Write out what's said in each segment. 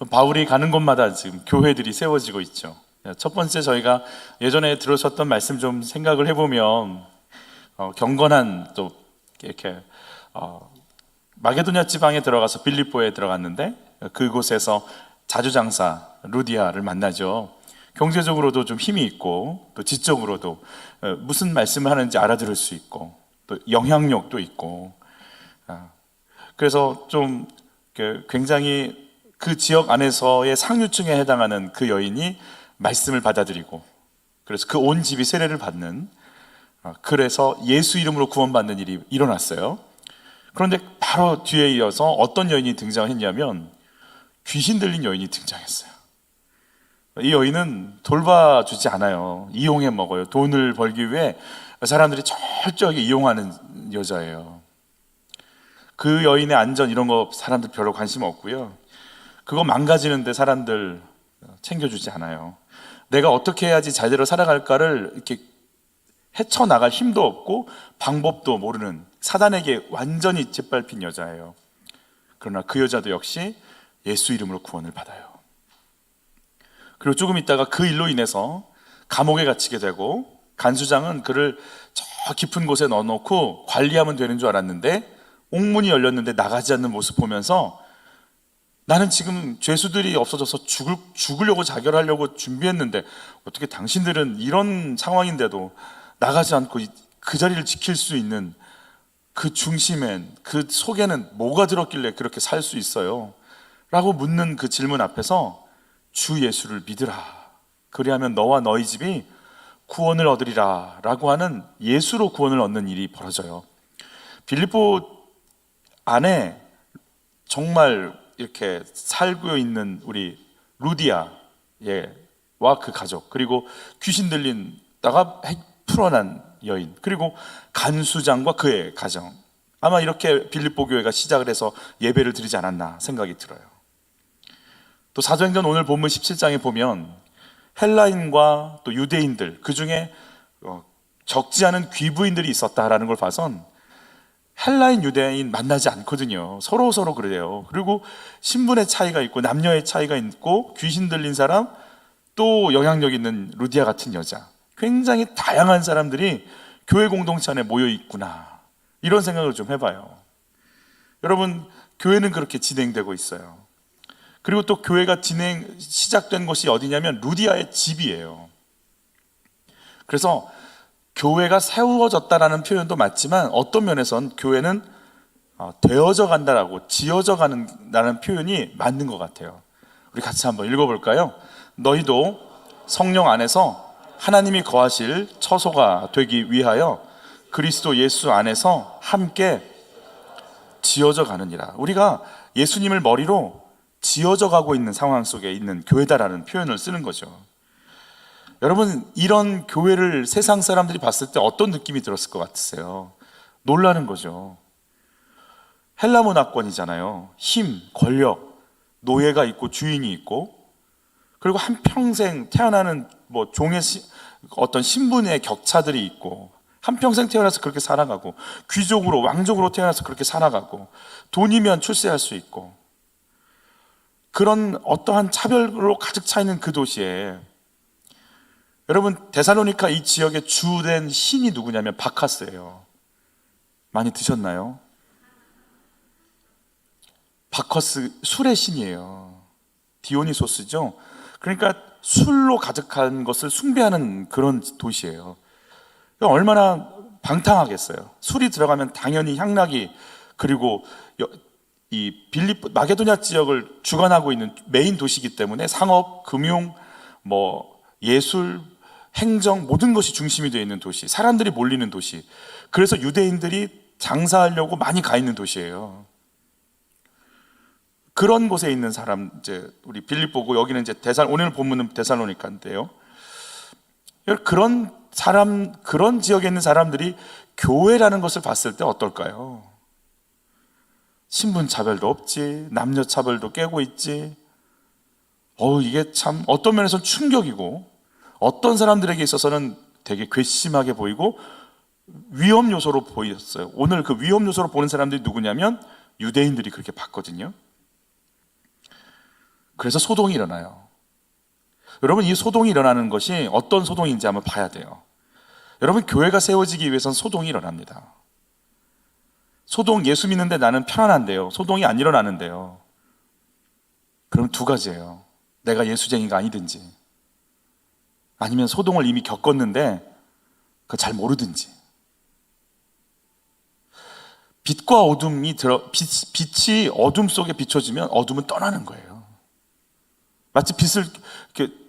바울이 가는 곳마다 지금 교회들이 세워지고 있죠. 첫 번째, 저희가 예전에 들으셨던 말씀 좀 생각을 해보면 경건한 또 이렇게 마게도냐 지방에 들어가서 빌립보에 들어갔는데 그곳에서 자주장사 루디아를 만나죠. 경제적으로도 좀 힘이 있고 또 지적으로도 무슨 말씀을 하는지 알아들을 수 있고 또 영향력도 있고, 그래서 좀 굉장히 그 지역 안에서의 상류층에 해당하는 그 여인이 말씀을 받아들이고, 그래서 그 온 집이 세례를 받는, 그래서 예수 이름으로 구원받는 일이 일어났어요. 그런데 바로 뒤에 이어서 어떤 여인이 등장했냐면 귀신 들린 여인이 등장했어요. 이 여인은 돌봐주지 않아요. 이용해 먹어요. 돈을 벌기 위해 사람들이 철저하게 이용하는 여자예요. 그 여인의 안전 이런 거 사람들 별로 관심 없고요. 그거 망가지는데 사람들 챙겨주지 않아요. 내가 어떻게 해야지 제대로 살아갈까를 이렇게 헤쳐나갈 힘도 없고 방법도 모르는 사단에게 완전히 짓밟힌 여자예요. 그러나 그 여자도 역시 예수 이름으로 구원을 받아요. 그리고 조금 있다가 그 일로 인해서 감옥에 갇히게 되고, 간수장은 그를 저 깊은 곳에 넣어놓고 관리하면 되는 줄 알았는데 옥문이 열렸는데 나가지 않는 모습 보면서 나는 지금 죄수들이 없어져서 죽으려고 자결하려고 준비했는데 어떻게 당신들은 이런 상황인데도 나가지 않고 그 자리를 지킬 수 있는 그 중심엔, 그 속에는 뭐가 들었길래 그렇게 살 수 있어요? 라고 묻는 그 질문 앞에서 주 예수를 믿으라, 그리하면 너와 너희 집이 구원을 얻으리라 라고 하는, 예수로 구원을 얻는 일이 벌어져요. 빌립보 안에 정말 이렇게 살고 있는 우리 루디아와 그 가족, 그리고 귀신 들린다가 풀어난 여인, 그리고 간수장과 그의 가정, 아마 이렇게 빌립보 교회가 시작을 해서 예배를 드리지 않았나 생각이 들어요. 또 사도행전 오늘 본문 17장에 보면 헬라인과 또 유대인들, 그 중에 적지 않은 귀부인들이 있었다라는 걸 봐선 헬라인, 유대인 만나지 않거든요. 서로 그래요. 그리고 신분의 차이가 있고 남녀의 차이가 있고 귀신 들린 사람, 또 영향력 있는 루디아 같은 여자, 굉장히 다양한 사람들이 교회 공동체 안에 모여 있구나, 이런 생각을 좀 해봐요. 여러분, 교회는 그렇게 진행되고 있어요. 그리고 또 교회가 시작된 곳이 어디냐면 루디아의 집이에요. 그래서 교회가 세워졌다라는 표현도 맞지만 어떤 면에선 교회는 되어져 간다라고, 지어져 간다는 표현이 맞는 것 같아요. 우리 같이 한번 읽어볼까요? 너희도 성령 안에서 하나님이 거하실 처소가 되기 위하여 그리스도 예수 안에서 함께 지어져 가느니라. 우리가 예수님을 머리로 지어져 가고 있는 상황 속에 있는 교회다라는 표현을 쓰는 거죠. 여러분, 이런 교회를 세상 사람들이 봤을 때 어떤 느낌이 들었을 것 같으세요? 놀라는 거죠. 헬라 문화권이잖아요. 힘, 권력, 노예가 있고 주인이 있고, 그리고 한평생 태어나는 종의 어떤 신분의 격차들이 있고, 한평생 태어나서 그렇게 살아가고, 귀족으로 왕족으로 태어나서 그렇게 살아가고, 돈이면 출세할 수 있고, 그런 어떠한 차별로 가득 차 있는 그 도시에, 여러분, 데살로니카 이 지역의 주된 신이 누구냐면 바카스예요. 많이 드셨나요? 바커스, 술의 신이에요. 디오니소스죠. 그러니까 술로 가득한 것을 숭배하는 그런 도시예요. 얼마나 방탕하겠어요. 술이 들어가면 당연히 향락이, 그리고 이 마게도냐 지역을 주관하고 있는 메인 도시이기 때문에 상업, 금융, 예술, 행정, 모든 것이 중심이 되어 있는 도시, 사람들이 몰리는 도시, 그래서 유대인들이 장사하려고 많이 가 있는 도시예요. 그런 곳에 있는 사람, 이제 우리 빌립보고, 여기는 이제 오늘 본문은 데살로니카인데요. 그런 사람, 그런 지역에 있는 사람들이 교회라는 것을 봤을 때 어떨까요? 신분 차별도 없지, 남녀 차별도 깨고 있지. 이게 참 어떤 면에서는 충격이고, 어떤 사람들에게 있어서는 되게 괘씸하게 보이고 위험 요소로 보였어요. 오늘 그 위험 요소로 보는 사람들이 누구냐면 유대인들이 그렇게 봤거든요. 그래서 소동이 일어나요. 여러분, 이 소동이 일어나는 것이 어떤 소동인지 한번 봐야 돼요. 여러분, 교회가 세워지기 위해서는 소동이 일어납니다. 소동, 예수 믿는데 나는 편안한데요, 소동이 안 일어나는데요, 그럼 두 가지예요. 내가 예수쟁이가 아니든지, 아니면 소동을 이미 겪었는데 그거 잘 모르든지. 빛과 어둠이 빛이 어둠 속에 비춰지면 어둠은 떠나는 거예요. 마치 빛을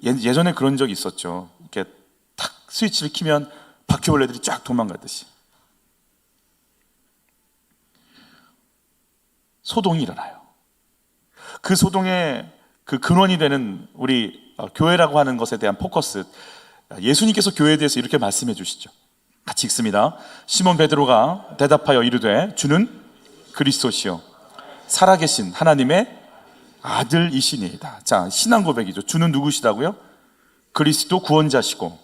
예전에 그런 적이 있었죠. 이렇게 탁 스위치를 키면 바퀴벌레들이 쫙 도망가듯이 소동이 일어나요. 그 소동의 그 근원이 되는 우리 교회라고 하는 것에 대한 포커스, 예수님께서 교회에 대해서 이렇게 말씀해 주시죠. 같이 읽습니다. 시몬 베드로가 대답하여 이르되 주는 그리스도시요 살아계신 하나님의 아들이시니이다. 자, 신앙 고백이죠. 주는 누구시다고요? 그리스도 구원자시고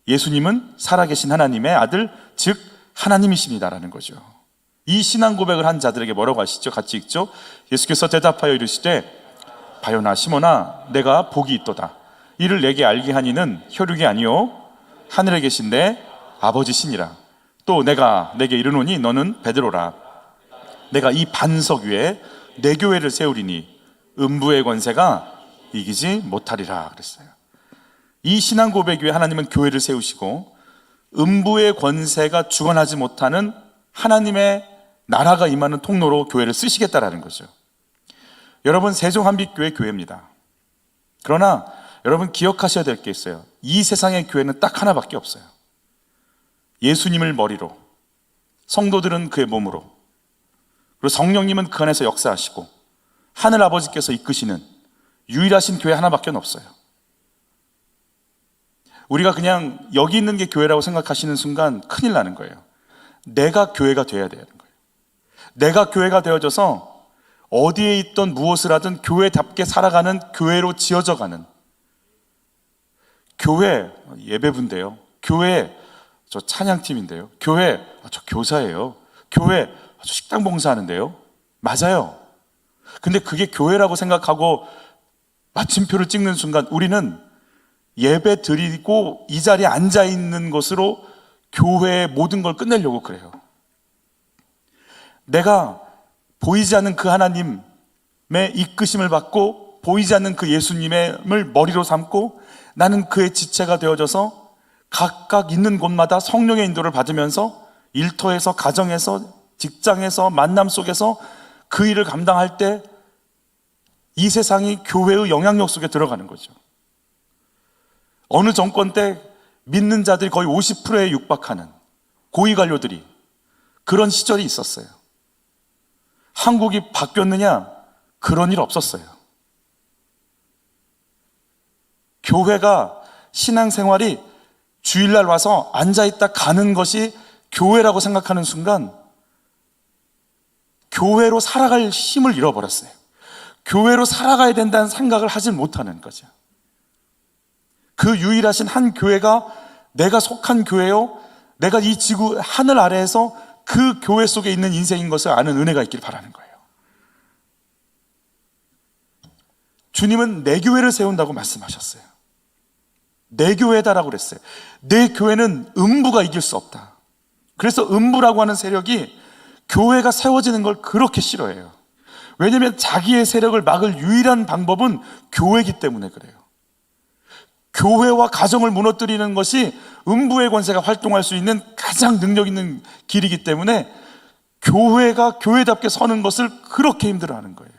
예수님은 살아계신 하나님의 아들, 즉 하나님이십니다라는 거죠. 이 신앙 고백을 한 자들에게 뭐라고 하시죠? 같이 읽죠. 예수께서 대답하여 이르시되 바요나 시몬아 내가 복이 있도다. 이를 내게 알게 하니는 혈육이 아니요 하늘에 계신 내 아버지시니라. 또 내가 내게 이르노니 너는 베드로라. 내가 이 반석 위에 내 교회를 세우리니 음부의 권세가 이기지 못하리라 그랬어요. 이 신앙 고백 위에 하나님은 교회를 세우시고 음부의 권세가 주관하지 못하는 하나님의 나라가 임하는 통로로 교회를 쓰시겠다라는 거죠. 여러분, 세종한빛교회 교회입니다. 그러나 여러분 기억하셔야 될 게 있어요. 이 세상의 교회는 딱 하나밖에 없어요. 예수님을 머리로, 성도들은 그의 몸으로, 그리고 성령님은 그 안에서 역사하시고 하늘 아버지께서 이끄시는 유일하신 교회 하나밖에 없어요. 우리가 그냥 여기 있는 게 교회라고 생각하시는 순간 큰일 나는 거예요. 내가 교회가 되어야 되는 거예요. 내가 교회가 되어져서 어디에 있던 무엇을 하든 교회답게 살아가는, 교회로 지어져가는 교회. 예배부인데요, 교회 저 찬양팀인데요, 교회 저 교사예요, 교회 저 식당 봉사하는데요. 맞아요. 근데 그게 교회라고 생각하고 마침표를 찍는 순간 우리는 예배 드리고 이 자리에 앉아 있는 것으로 교회의 모든 걸 끝내려고 그래요. 내가 보이지 않는 그 하나님의 이끄심을 받고 보이지 않는 그 예수님을 머리로 삼고 나는 그의 지체가 되어져서 각각 있는 곳마다 성령의 인도를 받으면서 일터에서, 가정에서, 직장에서, 만남 속에서 그 일을 감당할 때 이 세상이 교회의 영향력 속에 들어가는 거죠. 어느 정권 때 믿는 자들이 거의 50%에 육박하는 고위 관료들이, 그런 시절이 있었어요. 한국이 바뀌었느냐? 그런 일 없었어요. 교회가, 신앙생활이 주일날 와서 앉아있다 가는 것이 교회라고 생각하는 순간 교회로 살아갈 힘을 잃어버렸어요. 교회로 살아가야 된다는 생각을 하지 못하는 거죠. 그 유일하신 한 교회가 내가 속한 교회요, 내가 이 지구 하늘 아래에서 그 교회 속에 있는 인생인 것을 아는 은혜가 있길 바라는 거예요. 주님은 내 교회를 세운다고 말씀하셨어요. 내 교회다라고 그랬어요. 내 교회는 음부가 이길 수 없다. 그래서 음부라고 하는 세력이 교회가 세워지는 걸 그렇게 싫어해요. 왜냐하면 자기의 세력을 막을 유일한 방법은 교회이기 때문에 그래요. 교회와 가정을 무너뜨리는 것이 음부의 권세가 활동할 수 있는 가장 능력 있는 길이기 때문에 교회가 교회답게 서는 것을 그렇게 힘들어하는 거예요.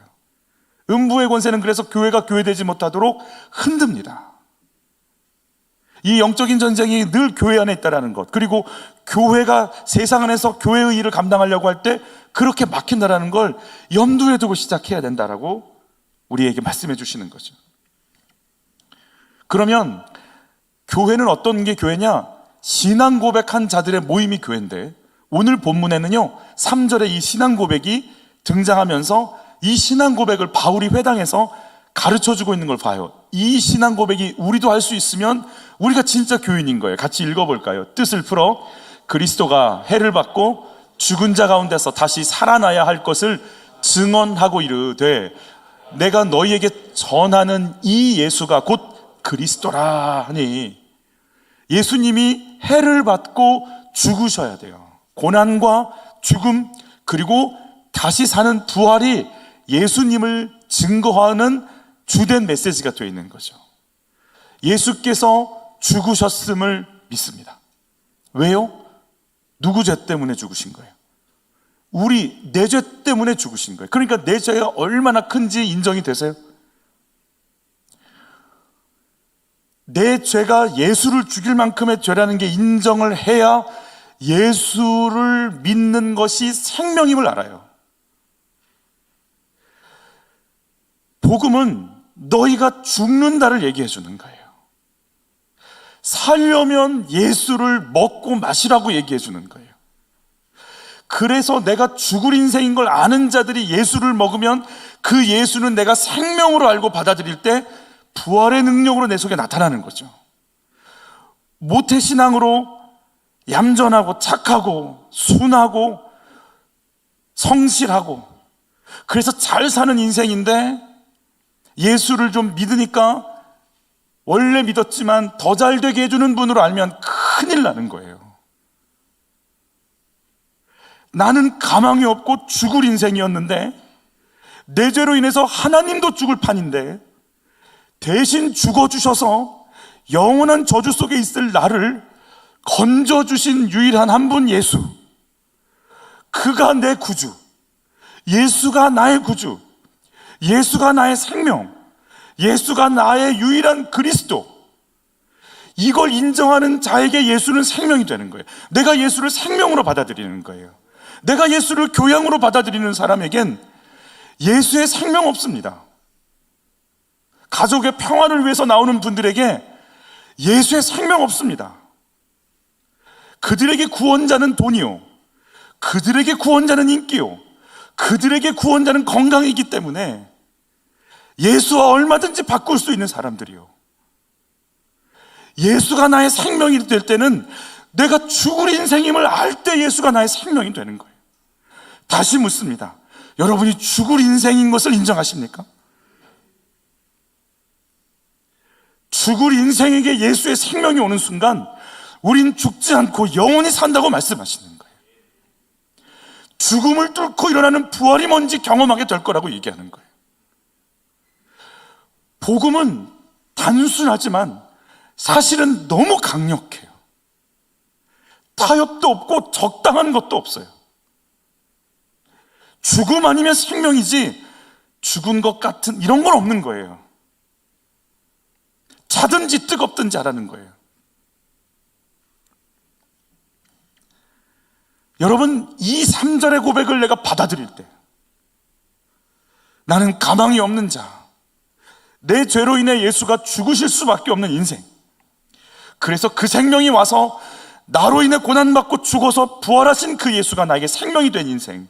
음부의 권세는 그래서 교회가 교회되지 못하도록 흔듭니다. 이 영적인 전쟁이 늘 교회 안에 있다는 것, 그리고 교회가 세상 안에서 교회의 일을 감당하려고 할 때 그렇게 막힌다는 걸 염두에 두고 시작해야 된다라고 우리에게 말씀해 주시는 거죠. 그러면 교회는 어떤 게 교회냐? 신앙 고백한 자들의 모임이 교회인데, 오늘 본문에는요 3절에 이 신앙 고백이 등장하면서 이 신앙 고백을 바울이 회당에서 가르쳐주고 있는 걸 봐요. 이 신앙 고백이 우리도 할 수 있으면 우리가 진짜 교인인 거예요. 같이 읽어볼까요? 뜻을 풀어 그리스도가 해를 받고 죽은 자 가운데서 다시 살아나야 할 것을 증언하고 이르되, 내가 너희에게 전하는 이 예수가 곧 그리스도라 하니, 예수님이 해를 받고 죽으셔야 돼요. 고난과 죽음 그리고 다시 사는 부활이 예수님을 증거하는 주된 메시지가 되어 있는 거죠. 예수께서 죽으셨음을 믿습니다. 왜요? 누구 죄 때문에 죽으신 거예요? 내 죄 때문에 죽으신 거예요. 그러니까 내 죄가 얼마나 큰지 인정이 되세요? 내 죄가 예수를 죽일 만큼의 죄라는 게 인정을 해야 예수를 믿는 것이 생명임을 알아요. 복음은 너희가 죽는다를 얘기해 주는 거예요. 살려면 예수를 먹고 마시라고 얘기해 주는 거예요. 그래서 내가 죽을 인생인 걸 아는 자들이 예수를 먹으면 그 예수는 내가 생명으로 알고 받아들일 때 부활의 능력으로 내 속에 나타나는 거죠. 모태신앙으로 얌전하고 착하고 순하고 성실하고 그래서 잘 사는 인생인데, 예수를 좀 믿으니까 원래 믿었지만 더 잘 되게 해주는 분으로 알면 큰일 나는 거예요. 나는 가망이 없고 죽을 인생이었는데, 내 죄로 인해서 하나님도 죽을 판인데 대신 죽어주셔서 영원한 저주 속에 있을 나를 건져주신 유일한 한 분 예수, 그가 내 구주, 예수가 나의 구주, 예수가 나의 생명, 예수가 나의 유일한 그리스도, 이걸 인정하는 자에게 예수는 생명이 되는 거예요. 내가 예수를 생명으로 받아들이는 거예요. 내가 예수를 교양으로 받아들이는 사람에겐 예수의 생명 없습니다. 가족의 평화를 위해서 나오는 분들에게 예수의 생명 없습니다. 그들에게 구원자는 돈이요, 그들에게 구원자는 인기요, 그들에게 구원자는 건강이기 때문에 예수와 얼마든지 바꿀 수 있는 사람들이요. 예수가 나의 생명이 될 때는 내가 죽을 인생임을 알 때 예수가 나의 생명이 되는 거예요. 다시 묻습니다. 여러분이 죽을 인생인 것을 인정하십니까? 죽을 인생에게 예수의 생명이 오는 순간 우린 죽지 않고 영원히 산다고 말씀하시는 거예요. 죽음을 뚫고 일어나는 부활이 뭔지 경험하게 될 거라고 얘기하는 거예요. 복음은 단순하지만 사실은 너무 강력해요. 타협도 없고 적당한 것도 없어요. 죽음 아니면 생명이지 죽은 것 같은 이런 건 없는 거예요. 자든지 뜨겁든지 하라는 거예요. 여러분, 이 3절의 고백을 내가 받아들일 때, 나는 가망이 없는 자, 내 죄로 인해 예수가 죽으실 수밖에 없는 인생, 그래서 그 생명이 와서 나로 인해 고난받고 죽어서 부활하신 그 예수가 나에게 생명이 된 인생.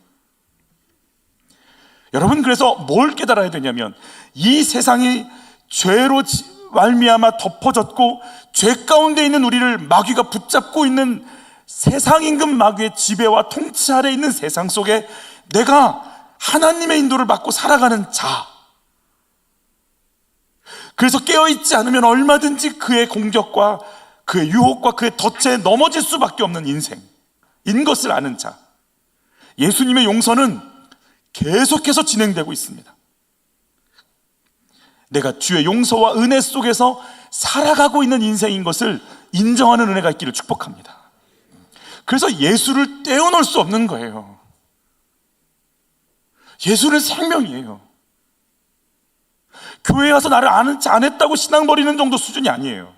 여러분, 그래서 뭘 깨달아야 되냐면, 이 세상이 죄로 말미암아 덮어졌고 죄 가운데 있는 우리를 마귀가 붙잡고 있는 세상 임금 마귀의 지배와 통치 아래 있는 세상 속에 내가 하나님의 인도를 받고 살아가는 자, 그래서 깨어있지 않으면 얼마든지 그의 공격과 그의 유혹과 그의 덫에 넘어질 수밖에 없는 인생인 것을 아는 자, 예수님의 용서는 계속해서 진행되고 있습니다. 내가 주의 용서와 은혜 속에서 살아가고 있는 인생인 것을 인정하는 은혜가 있기를 축복합니다. 그래서 예수를 떼어놓을 수 없는 거예요. 예수는 생명이에요. 교회에 와서 나를 아는 체 안 했다고 신앙 버리는 정도 수준이 아니에요.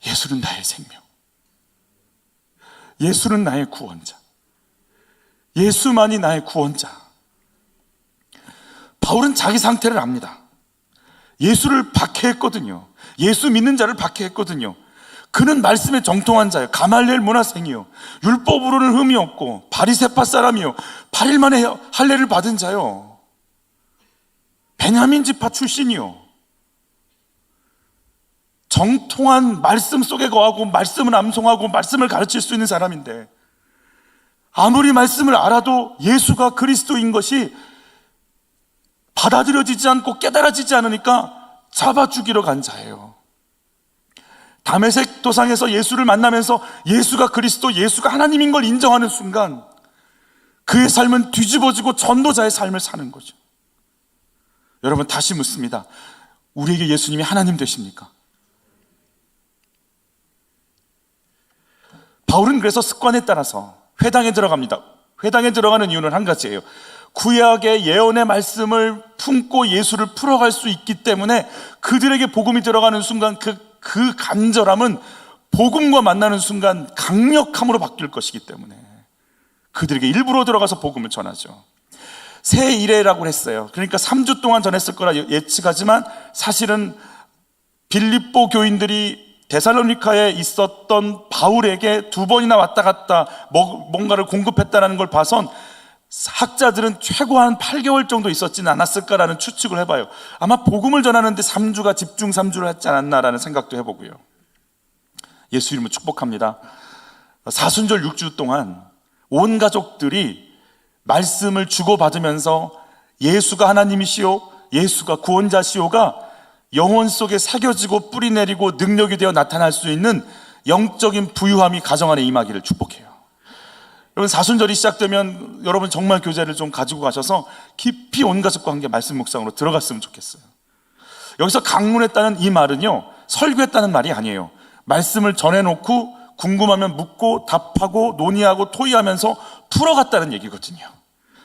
예수는 나의 생명, 예수는 나의 구원자, 예수만이 나의 구원자. 바울은 자기 상태를 압니다. 예수를 박해했거든요. 예수 믿는 자를 박해했거든요. 그는 말씀에 정통한 자예요. 가말리엘 문화생이요, 율법으로는 흠이 없고 바리새파 사람이요, 8일 만에 할례를 받은 자요, 베냐민 지파 출신이요, 정통한 말씀 속에 거하고 말씀을 암송하고 말씀을 가르칠 수 있는 사람인데, 아무리 말씀을 알아도 예수가 그리스도인 것이 받아들여지지 않고 깨달아지지 않으니까 잡아 죽이러 간 자예요. 다메섹 도상에서 예수를 만나면서 예수가 그리스도, 예수가 하나님인 걸 인정하는 순간 그의 삶은 뒤집어지고 전도자의 삶을 사는 거죠. 여러분, 다시 묻습니다. 우리에게 예수님이 하나님 되십니까? 바울은 그래서 습관에 따라서 회당에 들어갑니다. 회당에 들어가는 이유는 한 가지예요. 구약의 예언의 말씀을 품고 예수를 풀어갈 수 있기 때문에 그들에게 복음이 들어가는 순간 그 간절함은 복음과 만나는 순간 강력함으로 바뀔 것이기 때문에 그들에게 일부러 들어가서 복음을 전하죠. 새 이레라고 했어요. 그러니까 3주 동안 전했을 거라 예측하지만 사실은 빌립보 교인들이 데살로니카에 있었던 바울에게 2번이나 왔다 갔다 뭔가를 공급했다는 걸 봐선 학자들은 최고 한 8개월 정도 있었지는 않았을까라는 추측을 해봐요. 아마 복음을 전하는데 3주가 집중 3주를 했지 않았나라는 생각도 해보고요. 예수 이름으로 축복합니다. 사순절 6주 동안 온 가족들이 말씀을 주고받으면서 예수가 하나님이시오, 예수가 구원자시오가 영혼 속에 새겨지고 뿌리 내리고 능력이 되어 나타날 수 있는 영적인 부유함이 가정 안에 임하기를 축복해요. 여러분, 사순절이 시작되면 여러분 정말 교재를 좀 가지고 가셔서 깊이 온 가족과 함께 말씀 묵상으로 들어갔으면 좋겠어요. 여기서 강론했다는 이 말은요, 설교했다는 말이 아니에요. 말씀을 전해놓고 궁금하면 묻고 답하고 논의하고 토의하면서 풀어갔다는 얘기거든요.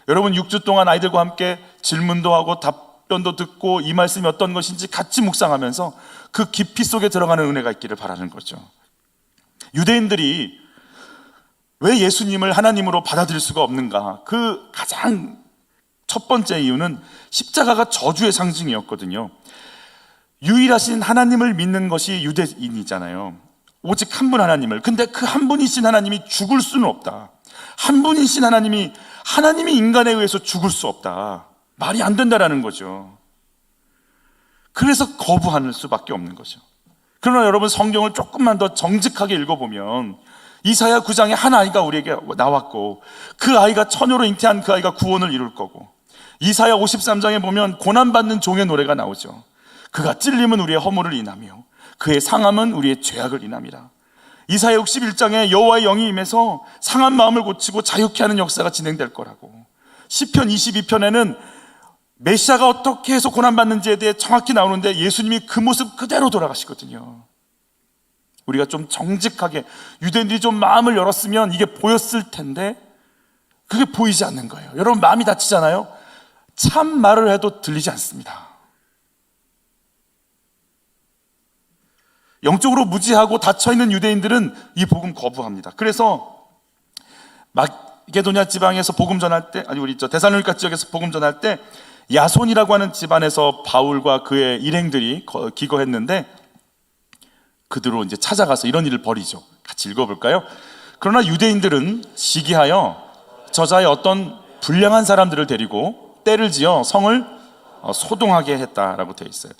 여러분, 6주 동안 아이들과 함께 질문도 하고 답변도 듣고 이 말씀이 어떤 것인지 같이 묵상하면서 그 깊이 속에 들어가는 은혜가 있기를 바라는 거죠. 유대인들이 왜 예수님을 하나님으로 받아들일 수가 없는가? 그 가장 첫 번째 이유는 십자가가 저주의 상징이었거든요. 유일하신 하나님을 믿는 것이 유대인이잖아요. 오직 한 분 하나님을. 근데 그 한 분이신 하나님이 죽을 수는 없다. 한 분이신 하나님이 인간에 의해서 죽을 수 없다. 말이 안 된다라는 거죠. 그래서 거부하는 수밖에 없는 거죠. 그러나 여러분, 성경을 조금만 더 정직하게 읽어보면 이사야 9장에 한 아이가 우리에게 나왔고 그 아이가 처녀로 잉태한 그 아이가 구원을 이룰 거고, 이사야 53장에 보면 고난받는 종의 노래가 나오죠. 그가 찔림은 우리의 허물을 인하며 그의 상함은 우리의 죄악을 인함이라. 이사야 61장에 여호와의 영이 임해서 상한 마음을 고치고 자유케 하는 역사가 진행될 거라고. 시편 22편에는 메시아가 어떻게 해서 고난받는지에 대해 정확히 나오는데 예수님이 그 모습 그대로 돌아가시거든요. 우리가 좀 정직하게, 유대인들이 좀 마음을 열었으면 이게 보였을 텐데 그게 보이지 않는 거예요. 여러분, 마음이 다치잖아요. 참 말을 해도 들리지 않습니다. 영적으로 무지하고 닫혀있는 유대인들은 이 복음 거부합니다. 그래서 마게도냐 지방에서 복음 전할 때, 우리 데살로니가 지역에서 복음 전할 때 야손이라고 하는 집안에서 바울과 그의 일행들이 기거했는데 그들로 이제 찾아가서 이런 일을 벌이죠. 같이 읽어볼까요? 그러나 유대인들은 시기하여 저자의 어떤 불량한 사람들을 데리고 때를 지어 성을 소동하게 했다라고 되어 있어요.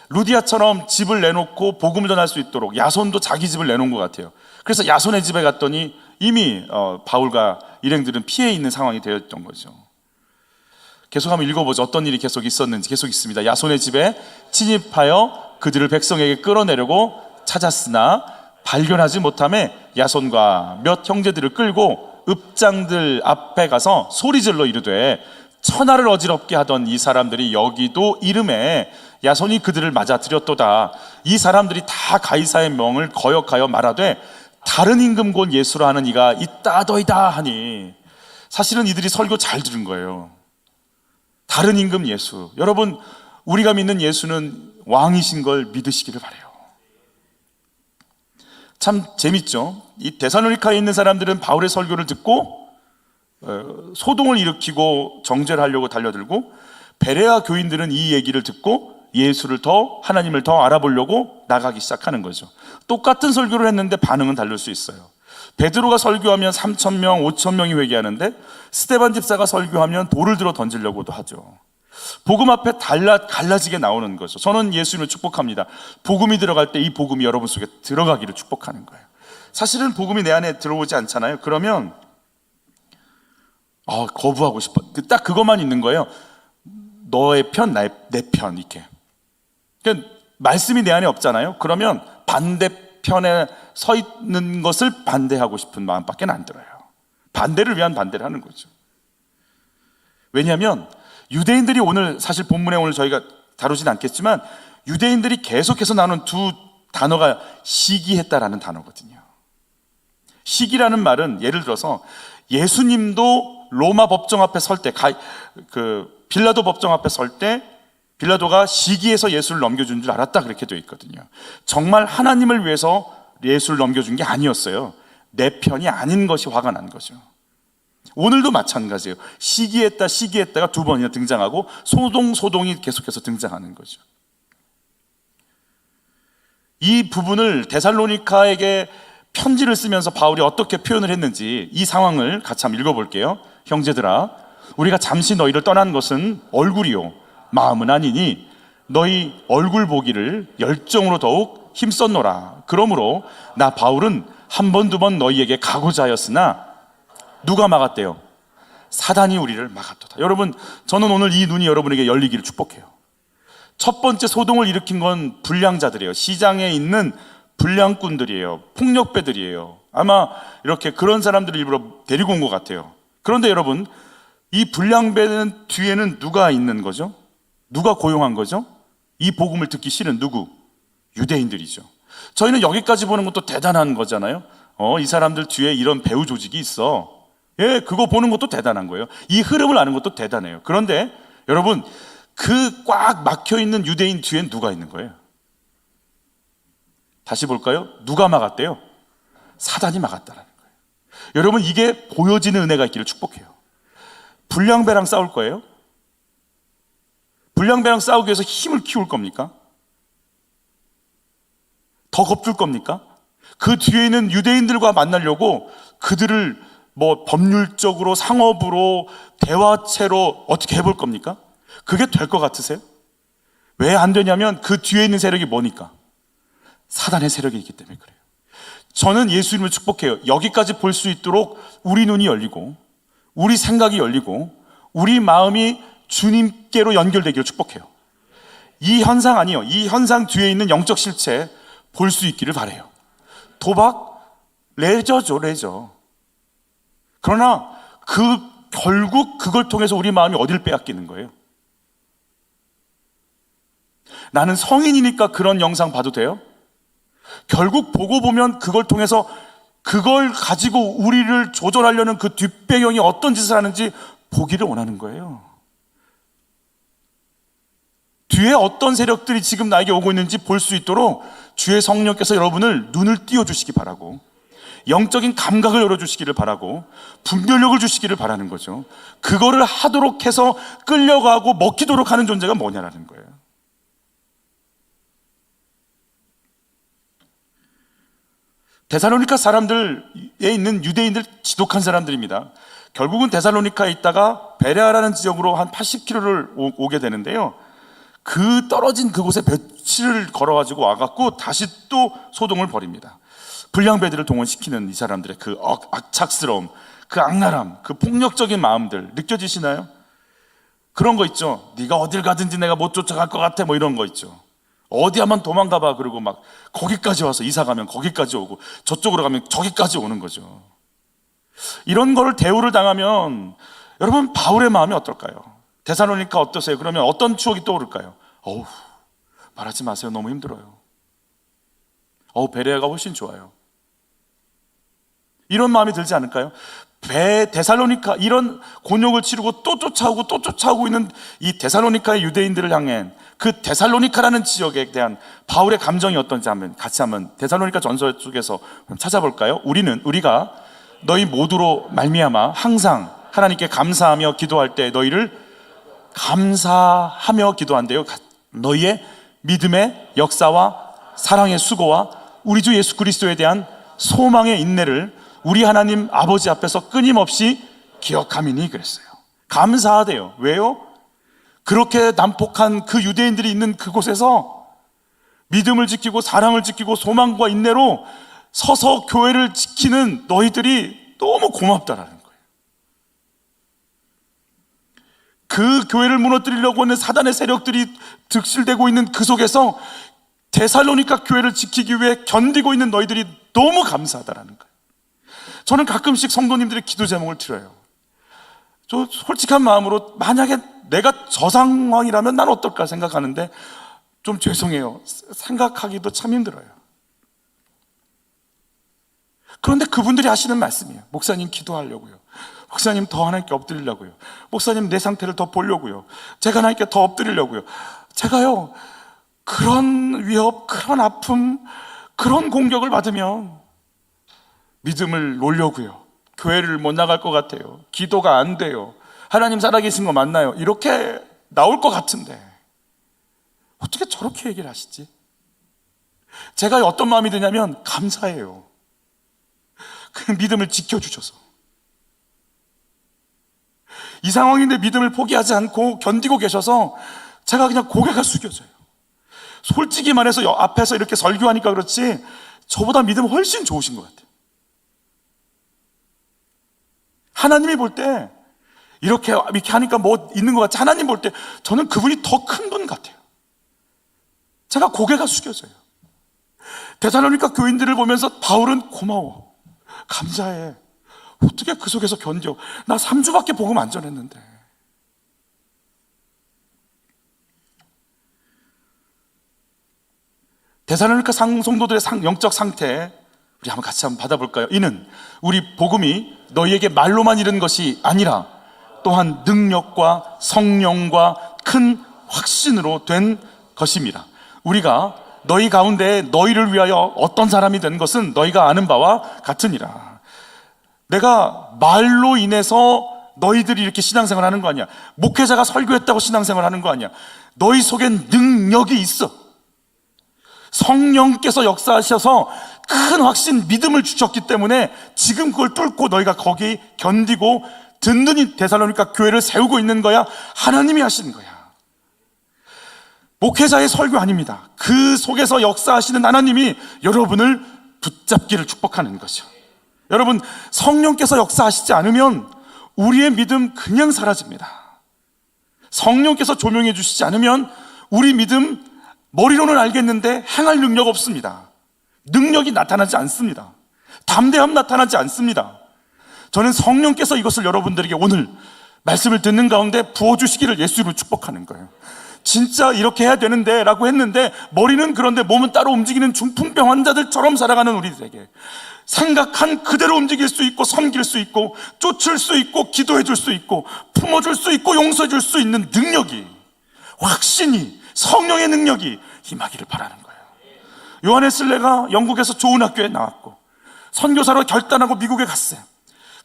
루디아처럼 집을 내놓고 복음을 전할 수 있도록 야손도 자기 집을 내놓은 것 같아요. 그래서 야손의 집에 갔더니 이미 바울과 일행들은 피해 있는 상황이 되었던 거죠. 계속 한번 읽어보죠. 어떤 일이 계속 있었는지. 계속 있습니다. 야손의 집에 침입하여 그들을 백성에게 끌어내려고 찾았으나 발견하지 못하며 야손과 몇 형제들을 끌고 읍장들 앞에 가서 소리질러 이르되, 천하를 어지럽게 하던 이 사람들이 여기도 이름에 야손이 그들을 맞아들였도다. 이 사람들이 다 가이사의 명을 거역하여 말하되 다른 임금 곧 예수라 하는 이가 있다더이다 하니. 사실은 이들이 설교 잘 들은 거예요. 다른 임금 예수. 여러분, 우리가 믿는 예수는 왕이신 걸 믿으시기를 바라요. 참 재밌죠. 이 데살로니카에 있는 사람들은 바울의 설교를 듣고 소동을 일으키고 정죄를 하려고 달려들고, 베레아 교인들은 이 얘기를 듣고 하나님을 더 알아보려고 나가기 시작하는 거죠. 똑같은 설교를 했는데 반응은 다를 수 있어요. 베드로가 설교하면 3,000명, 5,000명이 회개하는데 스데반 집사가 설교하면 돌을 들어 던지려고도 하죠. 복음 앞에 갈라지게 나오는 거죠. 저는 예수님을 축복합니다. 복음이 들어갈 때 이 복음이 여러분 속에 들어가기를 축복하는 거예요. 사실은 복음이 내 안에 들어오지 않잖아요. 그러면 거부하고 싶어. 딱 그것만 있는 거예요. 너의 편, 내 편, 이렇게. 그러니까 말씀이 내 안에 없잖아요. 그러면 반대편에 서 있는 것을 반대하고 싶은 마음밖에 안 들어요. 반대를 위한 반대를 하는 거죠. 왜냐하면 유대인들이 오늘, 사실 본문에 오늘 저희가 다루진 않겠지만, 유대인들이 계속해서 나눈 두 단어가 시기했다라는 단어거든요. 시기라는 말은 예를 들어서 예수님도 로마 법정 앞에 설 때, 빌라도 법정 앞에 설 때 빌라도가 시기해서 예수를 넘겨준 줄 알았다, 그렇게 되어 있거든요. 정말 하나님을 위해서 예수를 넘겨준 게 아니었어요. 내 편이 아닌 것이 화가 난 거죠. 오늘도 마찬가지예요. 시기했다가 두 번이나 등장하고 소동이 계속해서 등장하는 거죠. 이 부분을 데살로니가에게 편지를 쓰면서 바울이 어떻게 표현을 했는지, 이 상황을 같이 한번 읽어볼게요. 형제들아, 우리가 잠시 너희를 떠난 것은 얼굴이요 마음은 아니니 너희 얼굴 보기를 열정으로 더욱 힘썼노라. 그러므로 나 바울은 한 번 두 번 너희에게 가고자 하였으나 누가 막았대요? 사단이 우리를 막았도다. 여러분, 저는 오늘 이 눈이 여러분에게 열리기를 축복해요. 첫 번째 소동을 일으킨 건 불량자들이에요. 시장에 있는 불량꾼들이에요. 폭력배들이에요. 아마 이렇게 그런 사람들을 일부러 데리고 온 것 같아요. 그런데 여러분, 이 불량배는 뒤에는 누가 있는 거죠? 누가 고용한 거죠? 이 복음을 듣기 싫은 누구? 유대인들이죠. 저희는 여기까지 보는 것도 대단한 거잖아요. 이 사람들 뒤에 이런 배후 조직이 있어. 예, 그거 보는 것도 대단한 거예요. 이 흐름을 아는 것도 대단해요. 그런데 여러분, 그 꽉 막혀있는 유대인 뒤엔 누가 있는 거예요? 다시 볼까요? 누가 막았대요? 사단이 막았다라는 거예요. 여러분, 이게 보여지는 은혜가 있기를 축복해요. 불량배랑 싸울 거예요? 불량배랑 싸우기 위해서 힘을 키울 겁니까? 더 겁줄 겁니까? 그 뒤에 있는 유대인들과 만나려고 그들을 법률적으로, 상업으로, 대화체로 어떻게 해볼 겁니까? 그게 될 것 같으세요? 왜 안 되냐면 그 뒤에 있는 세력이 뭐니까? 사단의 세력이 있기 때문에 그래요. 저는 예수님을 축복해요. 여기까지 볼 수 있도록 우리 눈이 열리고, 우리 생각이 열리고, 우리 마음이 주님께로 연결되기를 축복해요. 이 현상 아니요, 이 현상 뒤에 있는 영적 실체 볼 수 있기를 바라요. 도박, 레저죠, 레저. 그러나 결국 그걸 통해서 우리 마음이 어디를 빼앗기는 거예요? 나는 성인이니까 그런 영상 봐도 돼요? 결국 보고 보면 그걸 통해서 그걸 가지고 우리를 조절하려는 그 뒷배경이 어떤 짓을 하는지 보기를 원하는 거예요. 뒤에 어떤 세력들이 지금 나에게 오고 있는지 볼 수 있도록 주의 성령께서 여러분을 눈을 띄워주시기 바라고, 영적인 감각을 열어주시기를 바라고, 분별력을 주시기를 바라는 거죠. 그거를 하도록 해서 끌려가고 먹히도록 하는 존재가 뭐냐라는 거예요. 데살로니가 사람들에 있는 유대인들 지독한 사람들입니다. 결국은 데살로니카에 있다가 베레아라는 지역으로 한 80km를 오게 되는데요. 그 떨어진 그곳에 며칠을 걸어가지고 와갖고 다시 또 소동을 벌입니다. 불량배들을 동원시키는 이 사람들의 그 악착스러움, 그 악랄함, 그 폭력적인 마음들 느껴지시나요? 그런 거 있죠. 네가 어딜 가든지 내가 못 쫓아갈 것 같아, 이런 거 있죠. 어디 한번 도망가봐, 그리고 막 거기까지 와서 이사 가면 거기까지 오고 저쪽으로 가면 저기까지 오는 거죠. 이런 거를 대우를 당하면 여러분, 바울의 마음이 어떨까요? 데살로니가 어떠세요? 그러면 어떤 추억이 떠오를까요? 말하지 마세요. 너무 힘들어요. 베레아가 훨씬 좋아요. 이런 마음이 들지 않을까요? 데살로니가 이런 곤욕을 치르고 또 쫓아오고 있는 이 데살로니카의 유대인들을 향해 그 데살로니카라는 지역에 대한 바울의 감정이 어떤지 같이 한번 데살로니가 전서 속에서 찾아볼까요? 우리가 너희 모두로 말미암아 항상 하나님께 감사하며 기도할 때 너희를 감사하며 기도한대요. 너희의 믿음의 역사와 사랑의 수고와 우리 주 예수 그리스도에 대한 소망의 인내를 우리 하나님 아버지 앞에서 끊임없이 기억함이니 그랬어요. 감사하대요. 왜요? 그렇게 난폭한 그 유대인들이 있는 그곳에서 믿음을 지키고 사랑을 지키고 소망과 인내로 서서 교회를 지키는 너희들이 너무 고맙다라는 거예요. 그 교회를 무너뜨리려고 하는 사단의 세력들이 득실되고 있는 그 속에서 데살로니가 교회를 지키기 위해 견디고 있는 너희들이 너무 감사하다라는 거예요. 저는 가끔씩 성도님들의 기도 제목을 드려요. 저 솔직한 마음으로 만약에 내가 저 상황이라면 난 어떨까 생각하는데 좀 죄송해요. 생각하기도 참 힘들어요. 그런데 그분들이 하시는 말씀이에요. 목사님 기도하려고요. 목사님 더 하나님께 엎드리려고요. 목사님 내 상태를 더 보려고요. 제가 하나님께 더 엎드리려고요. 제가요, 그런 위협, 그런 아픔, 그런 공격을 받으면 믿음을 놓으려고요. 교회를 못 나갈 것 같아요. 기도가 안 돼요. 하나님 살아계신 거 맞나요? 이렇게 나올 것 같은데 어떻게 저렇게 얘기를 하시지? 제가 어떤 마음이 드냐면 감사해요. 그 믿음을 지켜주셔서. 이 상황인데 믿음을 포기하지 않고 견디고 계셔서 제가 그냥 고개가 숙여져요. 솔직히 말해서 앞에서 이렇게 설교하니까 그렇지 저보다 믿음 훨씬 좋으신 것 같아요. 하나님이 볼 때 이렇게 하니까 뭐 있는 것 같지, 하나님 볼 때 저는 그분이 더 큰 분 같아요. 제가 고개가 숙여져요. 데살로니가 교인들을 보면서 바울은 고마워, 감사해, 어떻게 그 속에서 견뎌, 나 3주밖에 복음 안 전했는데. 데살로니가 성도들의 영적 상태 우리 같이 한번 받아볼까요? 이는 우리 복음이 너희에게 말로만 이른 것이 아니라 또한 능력과 성령과 큰 확신으로 된 것입니다. 우리가 너희 가운데 너희를 위하여 어떤 사람이 된 것은 너희가 아는 바와 같으니라. 내가 말로 인해서 너희들이 이렇게 신앙생활 하는 거 아니야. 목회자가 설교했다고 신앙생활 하는 거 아니야. 너희 속엔 능력이 있어. 성령께서 역사하셔서 큰 확신, 믿음을 주셨기 때문에 지금 그걸 뚫고 너희가 거기 견디고 든든히 데살로니가 교회를 세우고 있는 거야. 하나님이 하시는 거야. 목회자의 설교 아닙니다. 그 속에서 역사하시는 하나님이 여러분을 붙잡기를 축복하는 것이죠. 여러분, 성령께서 역사하시지 않으면 우리의 믿음 그냥 사라집니다. 성령께서 조명해 주시지 않으면 우리 믿음 머리로는 알겠는데 행할 능력 없습니다. 능력이 나타나지 않습니다. 담대함 나타나지 않습니다. 저는 성령께서 이것을 여러분들에게 오늘 말씀을 듣는 가운데 부어주시기를 예수로 축복하는 거예요. 진짜 이렇게 해야 되는데 라고 했는데 머리는 그런데 몸은 따로 움직이는 중풍병 환자들처럼 살아가는 우리들에게 생각한 그대로 움직일 수 있고 섬길 수 있고 쫓을 수 있고 기도해 줄 수 있고 품어줄 수 있고 용서해 줄 수 있는 능력이, 확신이, 성령의 능력이 임하기를 바라는 거예요. 요한nes 웨슬레가 영국에서 좋은 학교에 나왔고 선교사로 결단하고 미국에 갔어요.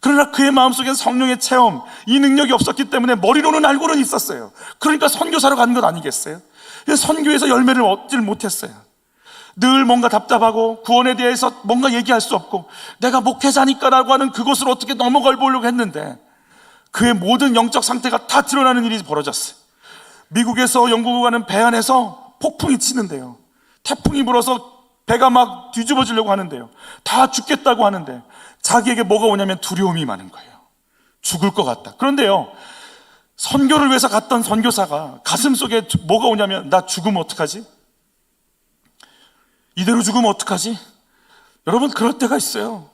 그러나 그의 마음속엔 성령의 체험, 이 능력이 없었기 때문에 머리로는 알고는 있었어요. 그러니까 선교사로 간 것 아니겠어요? 선교에서 열매를 얻질 못했어요. 늘 뭔가 답답하고 구원에 대해서 뭔가 얘기할 수 없고 내가 목회자니까라고 하는 그것을 어떻게 넘어가 보려고 했는데 그의 모든 영적 상태가 다 드러나는 일이 벌어졌어요. 미국에서 영국으로 가는 배 안에서 폭풍이 치는데요, 태풍이 불어서 배가 막 뒤집어지려고 하는데요, 다 죽겠다고 하는데 자기에게 뭐가 오냐면 두려움이 많은 거예요. 죽을 것 같다. 그런데요, 선교를 위해서 갔던 선교사가 가슴속에 뭐가 오냐면 나 죽으면 어떡하지? 이대로 죽으면 어떡하지? 여러분, 그럴 때가 있어요.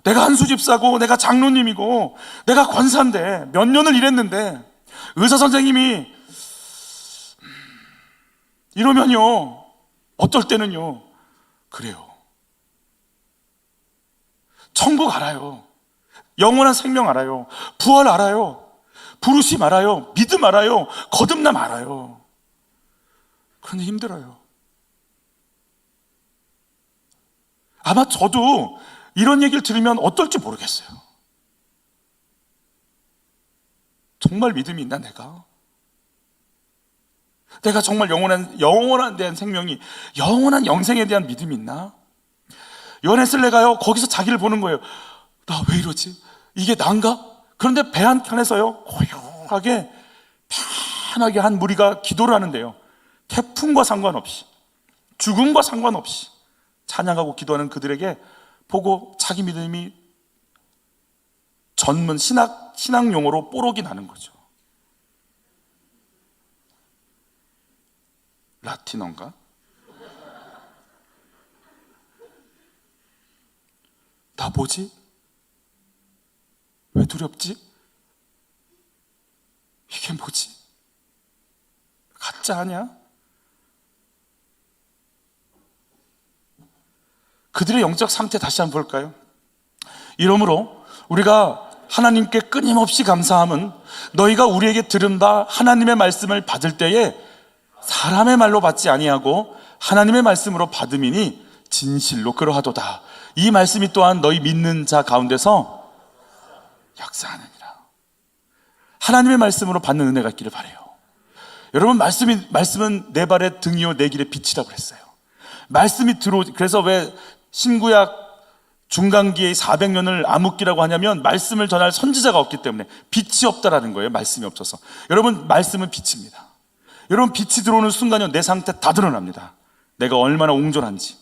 내가 한수집사고 내가 장로님이고 내가 권사인데 몇 년을 일했는데 의사 선생님이 이러면요, 어떨 때는요, 그래요, 천국 알아요, 영원한 생명 알아요, 부활 알아요, 부르심 알아요, 믿음 알아요, 거듭남 알아요. 그런데 힘들어요. 아마 저도 이런 얘기를 들으면 어떨지 모르겠어요. 정말 믿음이 있나 내가 정말 영원한 대한 생명이, 영원한 영생에 대한 믿음이 있나? 요한nes 웨슬레가요 거기서 자기를 보는 거예요. 나 왜 이러지? 이게 난가? 그런데 배 한켠에서요 고요하게 편하게 한 무리가 기도를 하는데요, 태풍과 상관없이 죽음과 상관없이 찬양하고 기도하는 그들에게 보고 자기 믿음이 전문 신학 용어로 뽀록이 나는 거죠. 라틴어인가? 나 뭐지? 왜 두렵지? 이게 뭐지? 가짜 아니야? 그들의 영적 상태 다시 한번 볼까요? 이러므로 우리가 하나님께 끊임없이 감사함은 너희가 우리에게 들은 바 하나님의 말씀을 받을 때에 사람의 말로 받지 아니하고 하나님의 말씀으로 받음이니 진실로 그러하도다. 이 말씀이 또한 너희 믿는 자 가운데서 역사하느니라. 하나님의 말씀으로 받는 은혜가 있기를 바라요. 여러분, 말씀은 내 발의 등이요 내 길의 빛이라고 그랬어요. 말씀이 그래서 왜 신구약 중간기의 400년을 암흑기라고 하냐면 말씀을 전할 선지자가 없기 때문에 빛이 없다라는 거예요. 말씀이 없어서. 여러분, 말씀은 빛입니다. 여러분, 빛이 들어오는 순간에 내 상태 다 드러납니다. 내가 얼마나 옹졸한지,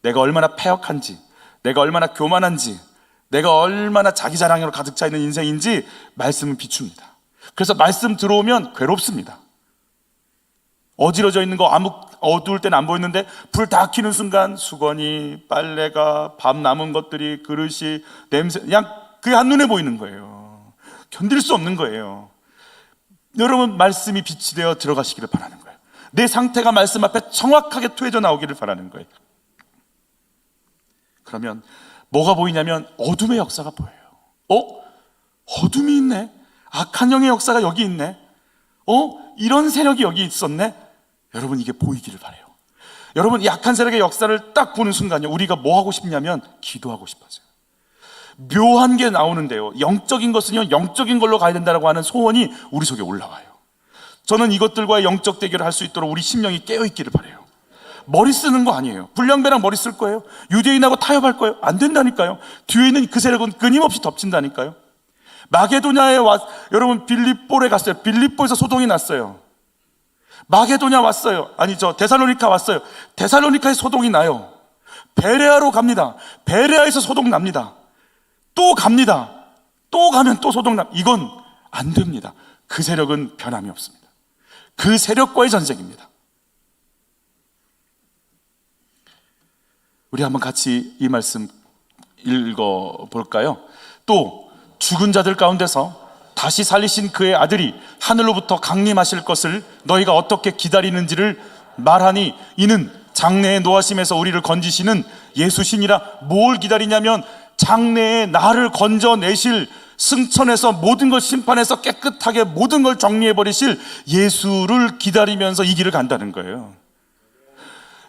내가 얼마나 패역한지, 내가 얼마나 교만한지, 내가 얼마나 자기 자랑으로 가득 차 있는 인생인지 말씀은 비춥니다. 그래서 말씀 들어오면 괴롭습니다. 어지러져 있는 거 어두울 때는 안 보이는데 불 다 켜는 순간 수건이, 빨래가, 밥 남은 것들이, 그릇이, 냄새, 그냥 그게 한눈에 보이는 거예요. 견딜 수 없는 거예요. 여러분, 말씀이 빛이 되어 들어가시기를 바라는 거예요. 내 상태가 말씀 앞에 정확하게 투해져 나오기를 바라는 거예요. 그러면 뭐가 보이냐면 어둠의 역사가 보여요. 어둠이 있네. 악한 영의 역사가 여기 있네. 이런 세력이 여기 있었네. 여러분, 이게 보이기를 바라요. 여러분, 약한 세력의 역사를 딱 보는 순간요, 우리가 뭐 하고 싶냐면 기도하고 싶어져요. 묘한 게 나오는데요, 영적인 것은요 영적인 걸로 가야 된다고 하는 소원이 우리 속에 올라와요. 저는 이것들과의 영적 대결을 할 수 있도록 우리 심령이 깨어있기를 바라요. 머리 쓰는 거 아니에요. 불량배랑 머리 쓸 거예요? 유대인하고 타협할 거예요? 안 된다니까요. 뒤에 있는 그 세력은 끊임없이 덮친다니까요. 마게도냐에 여러분, 빌립보에 갔어요. 빌립보에서 소동이 났어요. 마게도냐 왔어요. 아니죠, 데살로니카 왔어요. 데살로니카에 소동이 나요. 베레아로 갑니다. 베레아에서 소동 납니다. 또 갑니다. 또 가면 또 소동 이건 안 됩니다. 그 세력은 변함이 없습니다. 그 세력과의 전쟁입니다. 우리 한번 같이 이 말씀 읽어볼까요? 또 죽은 자들 가운데서 다시 살리신 그의 아들이 하늘로부터 강림하실 것을 너희가 어떻게 기다리는지를 말하니 이는 장래의 노하심에서 우리를 건지시는 예수시니라. 뭘 기다리냐면 장래에 나를 건져내실, 승천해서 모든 걸 심판해서 깨끗하게 모든 걸 정리해버리실 예수를 기다리면서 이 길을 간다는 거예요.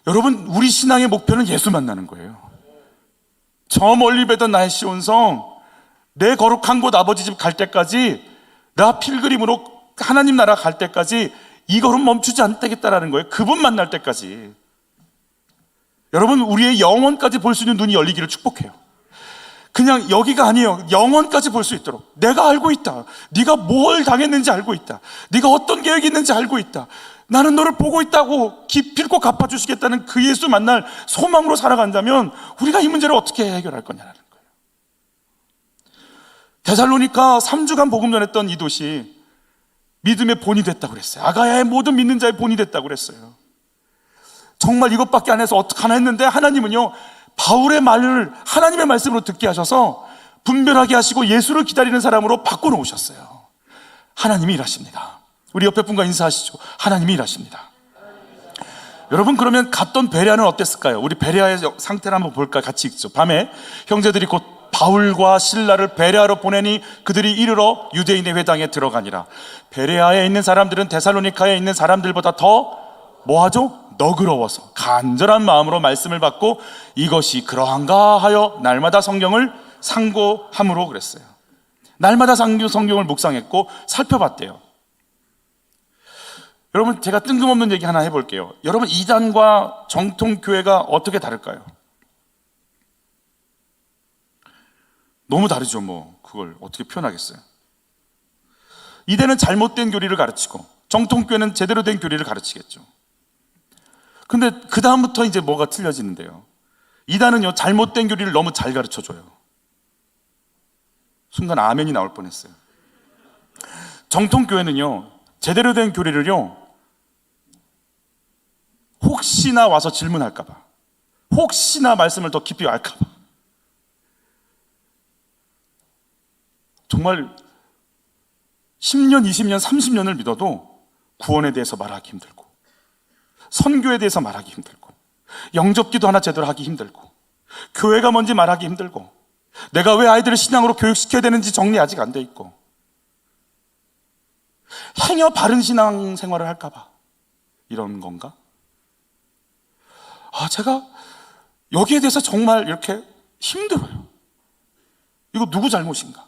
여러분, 우리 신앙의 목표는 예수 만나는 거예요. 저 멀리 배던 나의 시온성, 내 거룩한 곳 아버지 집 갈 때까지, 나 필그림으로 하나님 나라 갈 때까지 이 걸음 멈추지 않겠다라는 거예요. 그분 만날 때까지. 여러분, 우리의 영혼까지 볼 수 있는 눈이 열리기를 축복해요. 그냥 여기가 아니에요. 영혼까지 볼 수 있도록. 내가 알고 있다. 네가 뭘 당했는지 알고 있다. 네가 어떤 계획이 있는지 알고 있다. 나는 너를 보고 있다고 기필코 갚아주시겠다는 그 예수 만날 소망으로 살아간다면 우리가 이 문제를 어떻게 해결할 거냐는 거예요. 데살로니카 3주간 복음 전했던 이 도시, 믿음의 본이 됐다고 그랬어요. 아가야의 모든 믿는 자의 본이 됐다고 그랬어요. 정말 이것밖에 안 해서 어떡하나 했는데 하나님은요, 바울의 말을 하나님의 말씀으로 듣게 하셔서 분별하게 하시고 예수를 기다리는 사람으로 바꿔놓으셨어요. 하나님이 일하십니다. 우리 옆에 분과 인사하시죠. 하나님이 일하십니다. 여러분, 그러면 갔던 베레아는 어땠을까요? 우리 베레아의 상태를 한번 볼까요? 같이 읽죠. 밤에 형제들이 곧 바울과 실라를 베레아로 보내니 그들이 이르러 유대인의 회당에 들어가니라. 베레아에 있는 사람들은 데살로니카에 있는 사람들보다 더 뭐하죠? 너그러워서 간절한 마음으로 말씀을 받고 이것이 그러한가 하여 날마다 성경을 상고함으로 그랬어요. 날마다 성경을 묵상했고 살펴봤대요. 여러분, 제가 뜬금없는 얘기 하나 해볼게요. 여러분, 이단과 정통교회가 어떻게 다를까요? 너무 다르죠. 그걸 어떻게 표현하겠어요? 이단은 잘못된 교리를 가르치고 정통교회는 제대로 된 교리를 가르치겠죠. 근데 그 다음부터 이제 뭐가 틀려지는데요. 이단은요, 잘못된 교리를 너무 잘 가르쳐줘요. 순간 아멘이 나올 뻔했어요. 정통교회는요, 제대로 된 교리를요, 혹시나 와서 질문할까봐, 혹시나 말씀을 더 깊이 알까봐. 정말 10년, 20년, 30년을 믿어도 구원에 대해서 말하기 힘들고, 선교에 대해서 말하기 힘들고, 영접기도 하나 제대로 하기 힘들고, 교회가 뭔지 말하기 힘들고, 내가 왜 아이들을 신앙으로 교육시켜야 되는지 정리 아직 안 돼 있고, 행여 바른 신앙 생활을 할까봐 이런 건가? 제가 여기에 대해서 정말 이렇게 힘들어요. 이거 누구 잘못인가?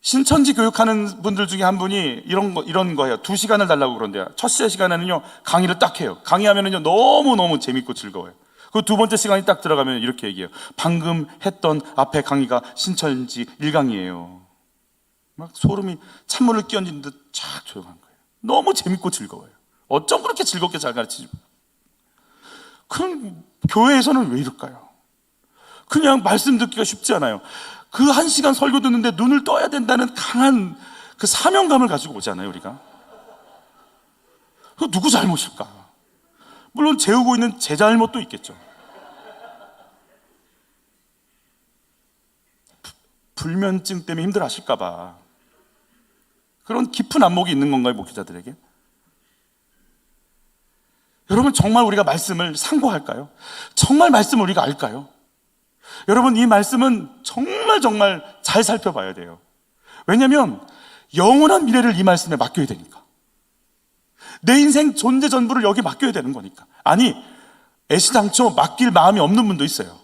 신천지 교육하는 분들 중에 한 분이 이런 거예요. 2시간을 달라고 그런대요. 첫 시간에는요, 강의를 딱 해요. 강의하면은요, 너무너무 재밌고 즐거워요. 그 두 번째 시간이 딱 들어가면 이렇게 얘기해요. 방금 했던 앞에 강의가 신천지 1강이에요. 막 소름이 찬물을 끼얹은 듯 쫙 조용한 거예요. 너무 재밌고 즐거워요. 어쩜 그렇게 즐겁게 잘 가르치지? 그럼 교회에서는 왜 이럴까요? 그냥 말씀 듣기가 쉽지 않아요. 그 1시간 설교 듣는데 눈을 떠야 된다는 강한 그 사명감을 가지고 오잖아요, 우리가. 그 누구 잘못일까? 물론 재우고 있는 제 잘못도 있겠죠. 불면증 때문에 힘들어 하실까봐 그런 깊은 안목이 있는 건가요, 목회자들에게? 여러분, 정말 우리가 말씀을 상고할까요? 정말 말씀을 우리가 알까요? 여러분, 이 말씀은 정말 잘 살펴봐야 돼요. 왜냐하면 영원한 미래를 이 말씀에 맡겨야 되니까. 내 인생 존재 전부를 여기 맡겨야 되는 거니까. 아니, 애시당초 맡길 마음이 없는 분도 있어요.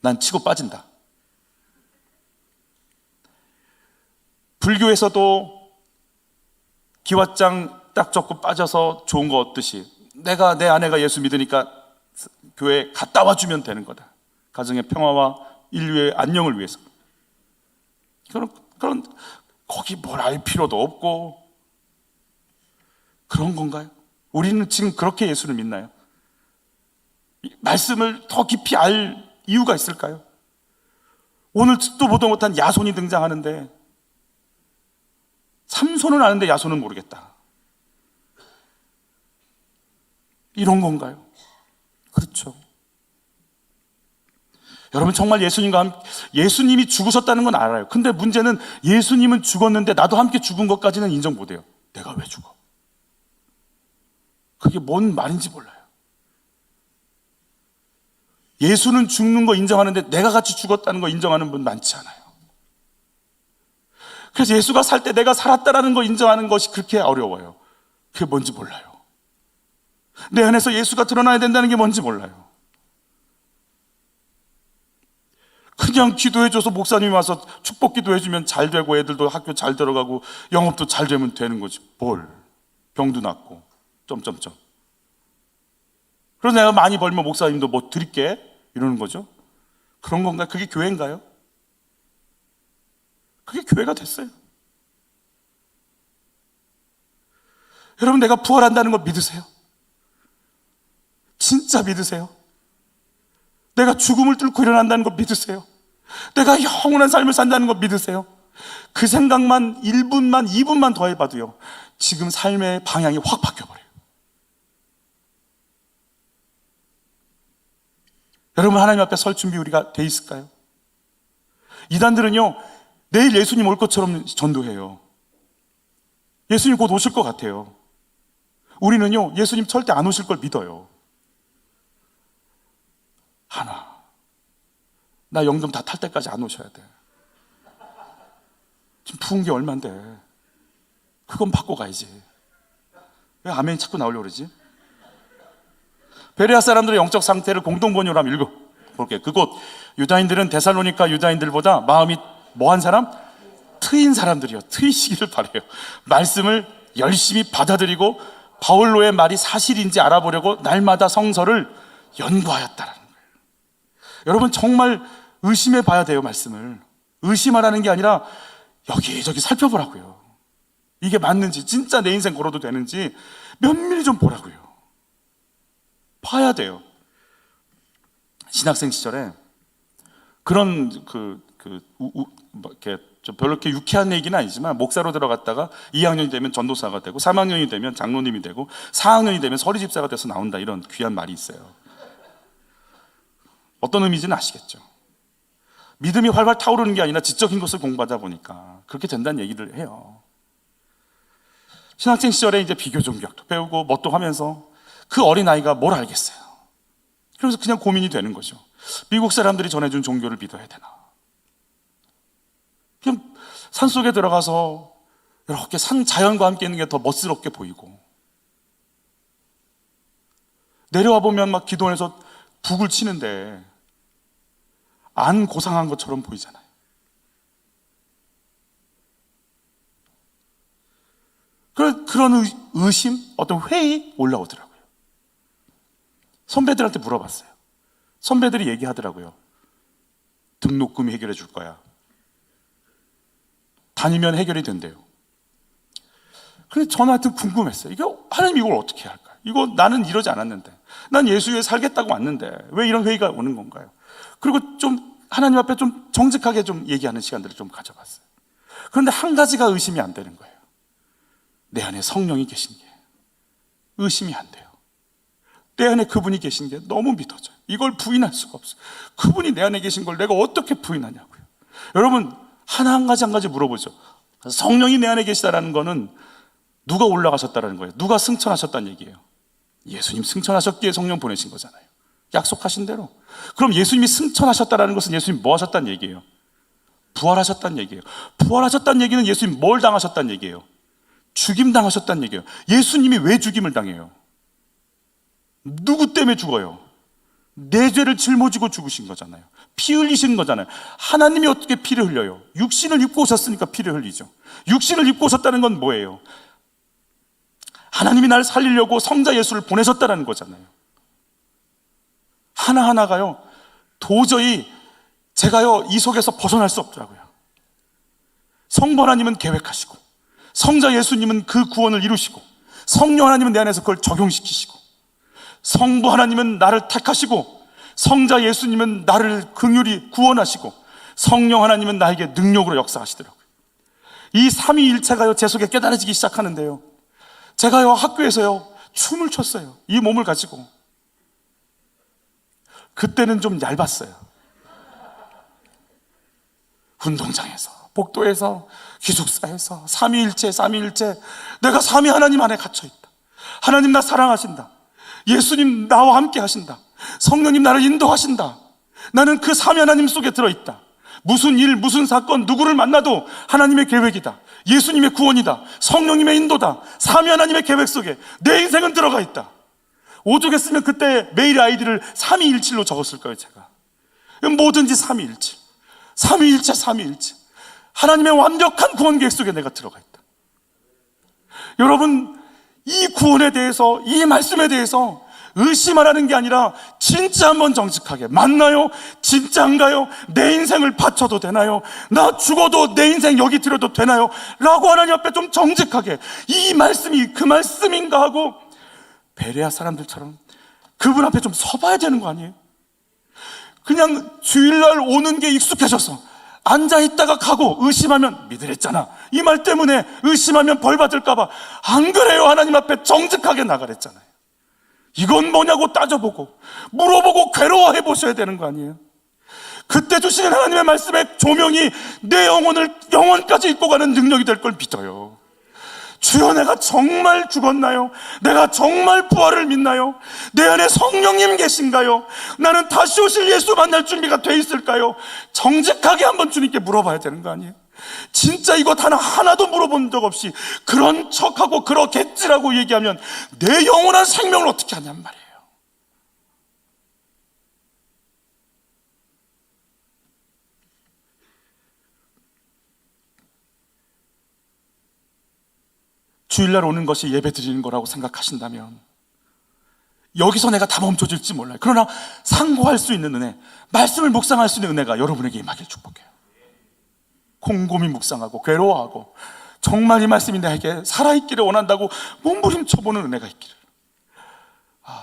난 치고 빠진다. 불교에서도 기왓장 딱 적고 빠져서 좋은 거 얻듯이 내 아내가 예수 믿으니까 교회 갔다 와주면 되는 거다. 가정의 평화와 인류의 안녕을 위해서. 그런 거기 뭘 알 필요도 없고 그런 건가요? 우리는 지금 그렇게 예수를 믿나요? 말씀을 더 깊이 알 이유가 있을까요? 오늘 듣도 보도 못한 야손이 등장하는데 삼손은 아는데 야손은 모르겠다. 이런 건가요? 그렇죠. 여러분, 정말 예수님이 죽으셨다는 건 알아요. 근데 문제는 예수님은 죽었는데 나도 함께 죽은 것까지는 인정 못해요. 내가 왜 죽어? 그게 뭔 말인지 몰라요. 예수는 죽는 거 인정하는데 내가 같이 죽었다는 거 인정하는 분 많지 않아요. 그래서 예수가 살 때 내가 살았다라는 거 인정하는 것이 그렇게 어려워요. 그게 뭔지 몰라요. 내 안에서 예수가 드러나야 된다는 게 뭔지 몰라요. 그냥 기도해줘서 목사님이 와서 축복 기도해주면 잘 되고 애들도 학교 잘 들어가고 영업도 잘 되면 되는 거지. 뭘. 병도 낫고 점점점. 그래서 내가 많이 벌면 목사님도 뭐 드릴게 이러는 거죠. 그런 건가요? 그게 교회인가요? 그게 교회가 됐어요. 여러분, 내가 부활한다는 거 믿으세요? 진짜 믿으세요? 내가 죽음을 뚫고 일어난다는 거 믿으세요? 내가 영원한 삶을 산다는 거 믿으세요? 그 생각만 1분만 2분만 더 해봐도요, 지금 삶의 방향이 확 바뀌어버려요. 여러분, 하나님 앞에 설 준비 우리가 돼 있을까요? 이단들은요, 내일 예수님 올 것처럼 전도해요. 예수님 곧 오실 것 같아요. 우리는요, 예수님 절대 안 오실 걸 믿어요. 나 영등 다 탈 때까지 안 오셔야 돼. 지금 부은 게 얼만데. 그건 받고 가야지. 왜 아멘이 자꾸 나오려고 그러지? 베레아 사람들의 영적 상태를 공동번역으로 한번 읽어볼게요. 그곳 유다인들은 데살로니가 유다인들보다 마음이 뭐한 사람? 트인 사람들이요. 트이시기를 바라요. 말씀을 열심히 받아들이고 바울로의 말이 사실인지 알아보려고 날마다 성서를 연구하였다라는 거예요. 여러분, 정말 의심해 봐야 돼요. 말씀을 의심하라는 게 아니라 여기저기 살펴보라고요. 이게 맞는지, 진짜 내 인생 걸어도 되는지 면밀히 좀 보라고요. 봐야 돼요. 신학생 시절에 그런 뭐 이렇게 좀 별로 이렇게 유쾌한 얘기는 아니지만 목사로 들어갔다가 2학년이 되면 전도사가 되고 3학년이 되면 장로님이 되고 4학년이 되면 서리집사가 돼서 나온다, 이런 귀한 말이 있어요. 어떤 의미인지는 아시겠죠? 믿음이 활활 타오르는 게 아니라 지적인 것을 공부하다 보니까 그렇게 된다는 얘기를 해요. 신학생 시절에 이제 비교 종교학도 배우고 뭣도 하면서 그 어린아이가 뭘 알겠어요. 그래서 그냥 고민이 되는 거죠. 미국 사람들이 전해준 종교를 믿어야 되나? 그냥 산속에 들어가서 이렇게 자연과 함께 있는 게 더 멋스럽게 보이고, 내려와 보면 막 기도원에서 북을 치는데 안 고상한 것처럼 보이잖아요. 그런 의심, 어떤 회의 올라오더라고요. 선배들한테 물어봤어요. 선배들이 얘기하더라고요. 등록금이 해결해 줄 거야. 다니면 해결이 된대요. 근데 저한테 궁금했어요. 하나님 이걸 어떻게 할까요? 이거 나는 이러지 않았는데, 난 예수 위에 살겠다고 왔는데 왜 이런 회의가 오는 건가요? 그리고 좀 하나님 앞에 좀 정직하게 좀 얘기하는 시간들을 좀 가져봤어요. 그런데 한 가지가 의심이 안 되는 거예요. 내 안에 성령이 계신 게 의심이 안 돼요. 내 안에 그분이 계신 게 너무 믿어져요. 이걸 부인할 수가 없어요. 그분이 내 안에 계신 걸 내가 어떻게 부인하냐고요. 여러분, 한 가지 물어보죠. 성령이 내 안에 계시다라는 거는 누가 올라가셨다라는 거예요? 누가 승천하셨다는 얘기예요? 예수님 승천하셨기에 성령 보내신 거잖아요. 약속하신 대로. 그럼 예수님이 승천하셨다라는 것은 예수님 뭐 하셨다는 얘기예요? 부활하셨다는 얘기예요. 부활하셨다는 얘기는 예수님 뭘 당하셨다는 얘기예요? 죽임 당하셨다는 얘기예요. 예수님이 왜 죽임을 당해요? 누구 때문에 죽어요? 내 죄를 짊어지고 죽으신 거잖아요. 피 흘리신 거잖아요. 하나님이 어떻게 피를 흘려요? 육신을 입고 오셨으니까 피를 흘리죠. 육신을 입고 오셨다는 건 뭐예요? 하나님이 나를 살리려고 성자 예수를 보내셨다는 거잖아요. 하나하나가요, 도저히 제가요 이 속에서 벗어날 수 없더라고요. 성부 하나님은 계획하시고, 성자 예수님은 그 구원을 이루시고, 성령 하나님은 내 안에서 그걸 적용시키시고, 성부 하나님은 나를 택하시고, 성자 예수님은 나를 긍휼히 구원하시고, 성령 하나님은 나에게 능력으로 역사하시더라고요. 이 삼위일체가요 제 속에 깨달아지기 시작하는데요, 제가요 학교에서요 춤을 췄어요. 이 몸을 가지고. 그때는 좀 얇았어요. 운동장에서, 복도에서, 기숙사에서 삼위일체 내가 삼위 하나님 안에 갇혀있다. 하나님 나 사랑하신다. 예수님 나와 함께 하신다. 성령님 나를 인도하신다. 나는 그 삼위 하나님 속에 들어있다. 무슨 일, 무슨 사건, 누구를 만나도 하나님의 계획이다. 예수님의 구원이다. 성령님의 인도다. 삼위 하나님의 계획 속에 내 인생은 들어가 있다. 오죽했으면 그때 메일 아이디를 삼위일체로 적었을 거예요. 제가 뭐든지 삼위일체, 하나님의 완벽한 구원 계획 속에 내가 들어가 있다. 여러분, 이 구원에 대해서, 이 말씀에 대해서 의심하라는 게 아니라 진짜 한번 정직하게, 맞나요? 진짜인가요? 내 인생을 바쳐도 되나요? 나 죽어도 내 인생 여기 드려도 되나요? 라고 하나님 앞에 좀 정직하게, 이 말씀이 그 말씀인가 하고 베레아 사람들처럼 그분 앞에 좀 서봐야 되는 거 아니에요? 그냥 주일날 오는 게 익숙해져서 앉아있다가 가고, 의심하면 믿으랬잖아, 이 말 때문에 의심하면 벌 받을까봐 안 그래요. 하나님 앞에 정직하게 나가랬잖아요. 이건 뭐냐고 따져보고 물어보고 괴로워해 보셔야 되는 거 아니에요? 그때 주시는 하나님의 말씀의 조명이 내 영혼을 영원까지 입고 가는 능력이 될 걸 믿어요. 주여, 내가 정말 죽었나요? 내가 정말 부활을 믿나요? 내 안에 성령님 계신가요? 나는 다시 오실 예수 만날 준비가 돼 있을까요? 정직하게 한번 주님께 물어봐야 되는 거 아니에요? 진짜 이거 단 하나도 물어본 적 없이 그런 척하고 그러겠지라고 얘기하면 내 영원한 생명을 어떻게 하냔 말이에요. 주일날 오는 것이 예배 드리는 거라고 생각하신다면 여기서 내가 다 멈춰질지 몰라요. 그러나 상고할 수 있는 은혜, 말씀을 묵상할 수 있는 은혜가 여러분에게 임하길 축복해요. 곰곰이 묵상하고 괴로워하고 정말 이 말씀이 나에게 살아있기를 원한다고 몸부림쳐보는 은혜가 있기를.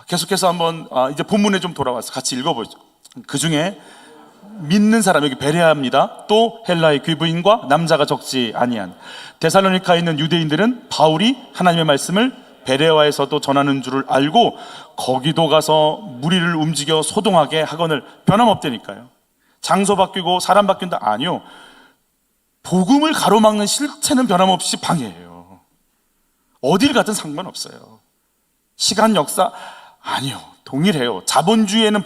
계속해서 한번 이제 본문에 좀 돌아와서 같이 읽어보죠. 그 중에 믿는 사람, 여기 베레아입니다. 또 헬라의 귀부인과 남자가 적지 아니한. 데살로니카에 있는 유대인들은 바울이 하나님의 말씀을 베레아에서도 전하는 줄을 알고 거기도 가서 무리를 움직여 소동하게 하거늘. 변함없다니까요. 장소 바뀌고 사람 바뀐다? 아니요. 복음을 가로막는 실체는 변함없이 방해해요. 어딜 가든 상관없어요. 시간, 역사? 아니요. 동일해요. 자본주의에는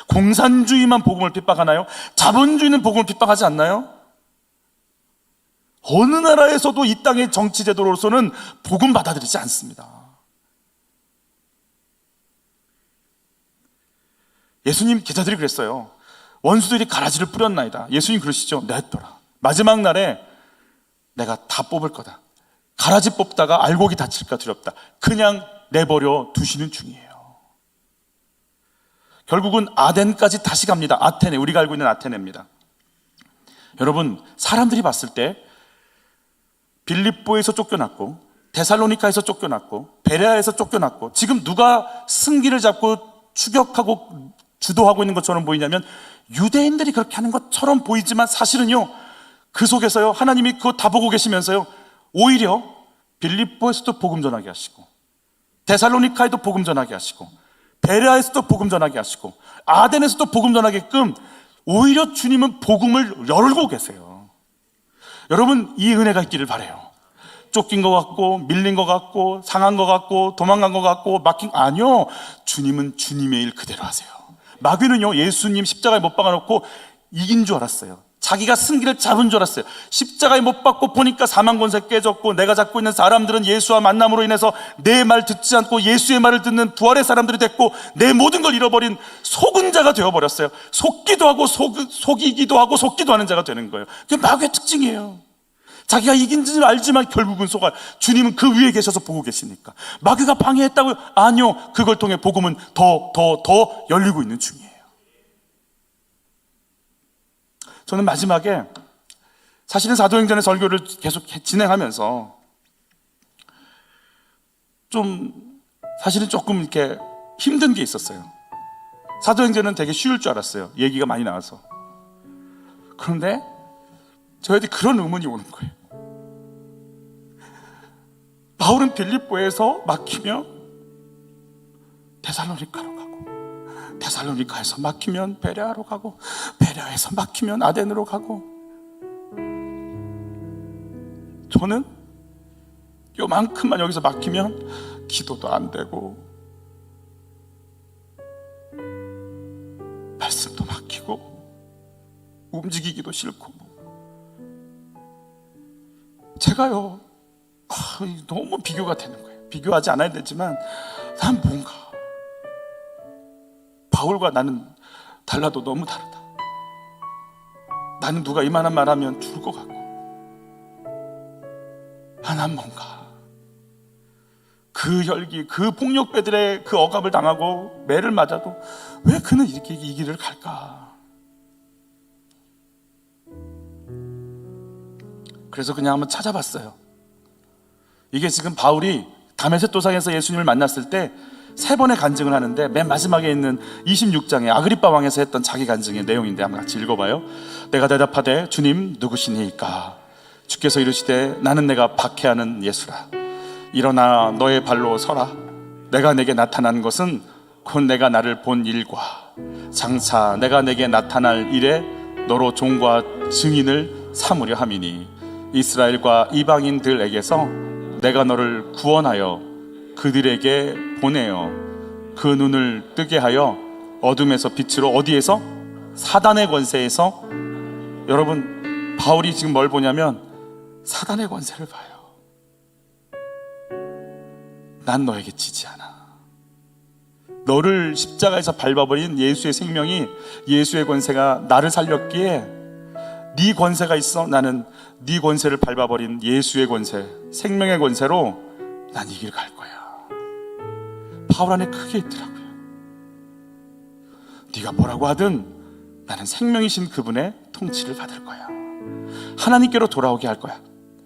공산주의만 복음을 핍박하나요? 자본주의는 복음을 핍박하지 않나요? 어느 나라에서도 이 땅의 정치 제도로서는 복음 받아들이지 않습니다. 예수님 기자들이 그랬어요. 원수들이 가라지를 뿌렸나이다. 예수님 그러시죠. 냈더라. 마지막 날에 내가 다 뽑을 거다. 가라지 뽑다가 알곡이 다칠까 두렵다. 그냥 내버려 두시는 중이에요. 결국은 아덴까지 다시 갑니다. 아테네, 우리가 알고 있는 아테네입니다. 여러분, 사람들이 봤을 때 빌립보에서 쫓겨났고 데살로니카에서 쫓겨났고 베레아에서 쫓겨났고 지금 누가 승기를 잡고 추격하고 주도하고 있는 것처럼 보이냐면 유대인들이 그렇게 하는 것처럼 보이지만 사실은요, 그 속에서요, 하나님이 그거 다 보고 계시면서요, 오히려 빌립보에서도 복음 전하게 하시고 데살로니카에도 복음 전하게 하시고 베레아에서도 복음 전하게 하시고 아덴에서도 복음 전하게끔 오히려 주님은 복음을 열고 계세요. 여러분, 이 은혜가 있기를 바라요. 쫓긴 것 같고 밀린 것 같고 상한 것 같고 도망간 것 같고 아니요, 주님은 주님의 일 그대로 하세요. 마귀는요, 예수님 십자가에 못 박아놓고 이긴 줄 알았어요. 자기가 승기를 잡은 줄 알았어요. 십자가에 못 박고 보니까 사망 권세 깨졌고 내가 잡고 있는 사람들은 예수와 만남으로 인해서 내 말 듣지 않고 예수의 말을 듣는 부활의 사람들이 됐고 내 모든 걸 잃어버린 속은 자가 되어버렸어요. 속기도 하고 속이기도 하고 속기도 하는 자가 되는 거예요. 그게 마귀의 특징이에요. 자기가 이긴 줄 알지만 결국은 속아. 주님은 그 위에 계셔서 보고 계시니까. 마귀가 방해했다고요? 아니요. 그걸 통해 복음은 더 열리고 있는 중이에요. 저는 마지막에 사실은 사도행전의 설교를 계속 진행하면서 사실은 조금 이렇게 힘든 게 있었어요. 사도행전은 되게 쉬울 줄 알았어요. 얘기가 많이 나와서. 그런데 저한테 그런 의문이 오는 거예요. 바울은 빌립보에서 막히면 데살로니카로 가고 데살로니카에서 막히면 베레아로 가고 베레아에서 막히면 아덴으로 가고, 저는 요만큼만 여기서 막히면 기도도 안 되고 말씀도 막히고 움직이기도 싫고 제가요 너무 비교가 되는 거예요. 비교하지 않아야 되지만 난 뭔가 바울과 나는 달라도 너무 다르다. 나는 누가 이만한 말하면 죽을 것 같고, 난 뭔가 그 혈기, 그 폭력배들의 그 억압을 당하고 매를 맞아도 왜 그는 이렇게 이 길을 갈까? 그래서 그냥 한번 찾아봤어요. 이게 지금 바울이 다메섹 도상에서 예수님을 만났을 때 3번의 간증을 하는데 맨 마지막에 있는 26장에 아그리빠 왕에서 했던 자기 간증의 내용인데 한번 같이 읽어봐요. 내가 대답하되 주님 누구시니까? 주께서 이르시되 나는 내가 박해하는 예수라. 일어나 너의 발로 서라. 내가 내게 나타난 것은 곧 내가 나를 본 일과 장차 내가 내게 나타날 일에 너로 종과 증인을 삼으려 함이니 이스라엘과 이방인들에게서 내가 너를 구원하여 그들에게 보내어 그 눈을 뜨게 하여 어둠에서 빛으로, 어디에서? 사단의 권세에서. 여러분, 바울이 지금 뭘 보냐면 사단의 권세를 봐요. 난 너에게 지지 않아. 너를 십자가에서 밟아버린 예수의 생명이, 예수의 권세가 나를 살렸기에 네 권세가 있어. 나는 네 권세를 밟아버린 예수의 권세, 생명의 권세로 난 이 길 갈 거야. 바울 안에 크게 있더라고요. 네가 뭐라고 하든 나는 생명이신 그분의 통치를 받을 거야. 하나님께로 돌아오게 할 거야.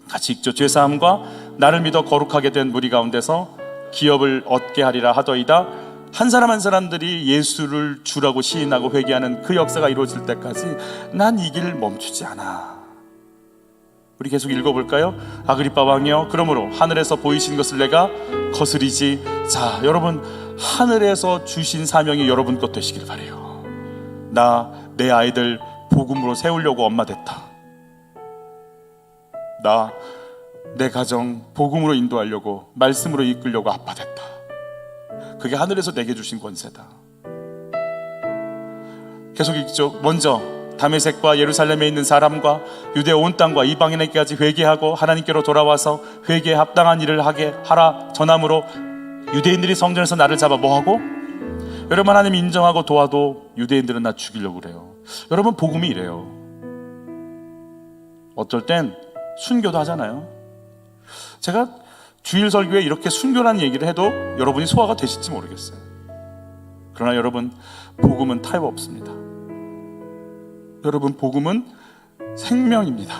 같이 읽죠. 죄사함과 나를 믿어 거룩하게 된 무리 가운데서 기업을 얻게 하리라 하더이다. 한 사람 한 사람들이 예수를 주라고 시인하고 회개하는 그 역사가 이루어질 때까지 난 이 길 멈추지 않아. 우리 계속 읽어볼까요? 아그리빠 왕이여, 그러므로 하늘에서 보이신 것을 내가 거스리지. 자, 여러분, 하늘에서 주신 사명이 여러분 것 되시길 바래요. 나 내 아이들 복음으로 세우려고 엄마 됐다. 나 내 가정 복음으로 인도하려고, 말씀으로 이끌려고 아빠 됐다. 그게 하늘에서 내게 주신 권세다. 계속 읽죠. 먼저 다메섹과 예루살렘에 있는 사람과 유대 온 땅과 이방인에게까지 회개하고 하나님께로 돌아와서 회개에 합당한 일을 하게 하라 전함으로, 유대인들이 성전에서 나를 잡아 뭐하고? 여러분, 하나님이 인정하고 도와도 유대인들은 나 죽이려고 그래요. 여러분, 복음이 이래요. 어떨 땐 순교도 하잖아요. 제가 주일 설교에 이렇게 순교라는 얘기를 해도 여러분이 소화가 되실지 모르겠어요. 그러나 여러분, 복음은 타협 없습니다. 여러분, 복음은 생명입니다.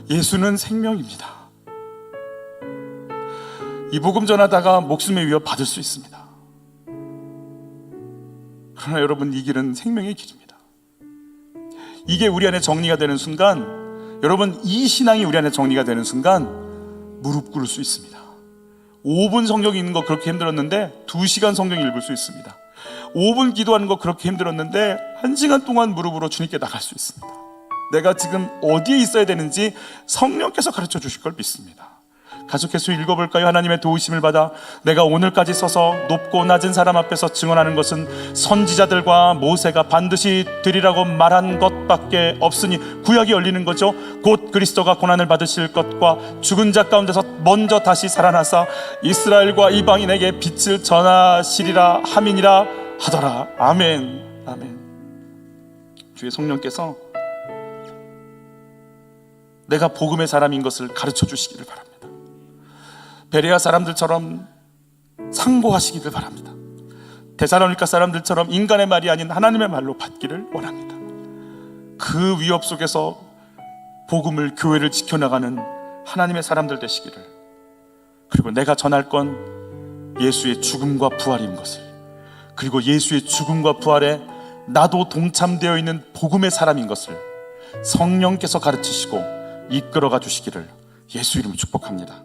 예수는 생명입니다. 이 복음 전하다가 목숨의 위협 받을 수 있습니다. 그러나 여러분, 이 길은 생명의 길입니다. 이게 우리 안에 정리가 되는 순간, 여러분, 이 신앙이 우리 안에 정리가 되는 순간 무릎 꿇을 수 있습니다. 5분 성경 읽는 거 그렇게 힘들었는데 2시간 성경 읽을 수 있습니다. 5분 기도하는 거 그렇게 힘들었는데 1시간 동안 무릎으로 주님께 나갈 수 있습니다. 내가 지금 어디에 있어야 되는지 성령께서 가르쳐 주실 걸 믿습니다. 계속해서 읽어볼까요? 하나님의 도우심을 받아 내가 오늘까지 서서 높고 낮은 사람 앞에서 증언하는 것은 선지자들과 모세가 반드시 드리라고 말한 것밖에 없으니, 구약이 열리는 거죠. 곧 그리스도가 고난을 받으실 것과 죽은 자 가운데서 먼저 다시 살아나사 이스라엘과 이방인에게 빛을 전하시리라 함이니라 하더라. 아멘. 아멘. 주의 성령께서 내가 복음의 사람인 것을 가르쳐 주시기를 바랍니다. 베레아 사람들처럼 상고하시기를 바랍니다. 데살로니가 사람들처럼 인간의 말이 아닌 하나님의 말로 받기를 원합니다. 그 위협 속에서 복음을, 교회를 지켜나가는 하나님의 사람들 되시기를, 그리고 내가 전할 건 예수의 죽음과 부활인 것을, 그리고 예수의 죽음과 부활에 나도 동참되어 있는 복음의 사람인 것을 성령께서 가르치시고 이끌어가 주시기를 예수 이름으로 축복합니다.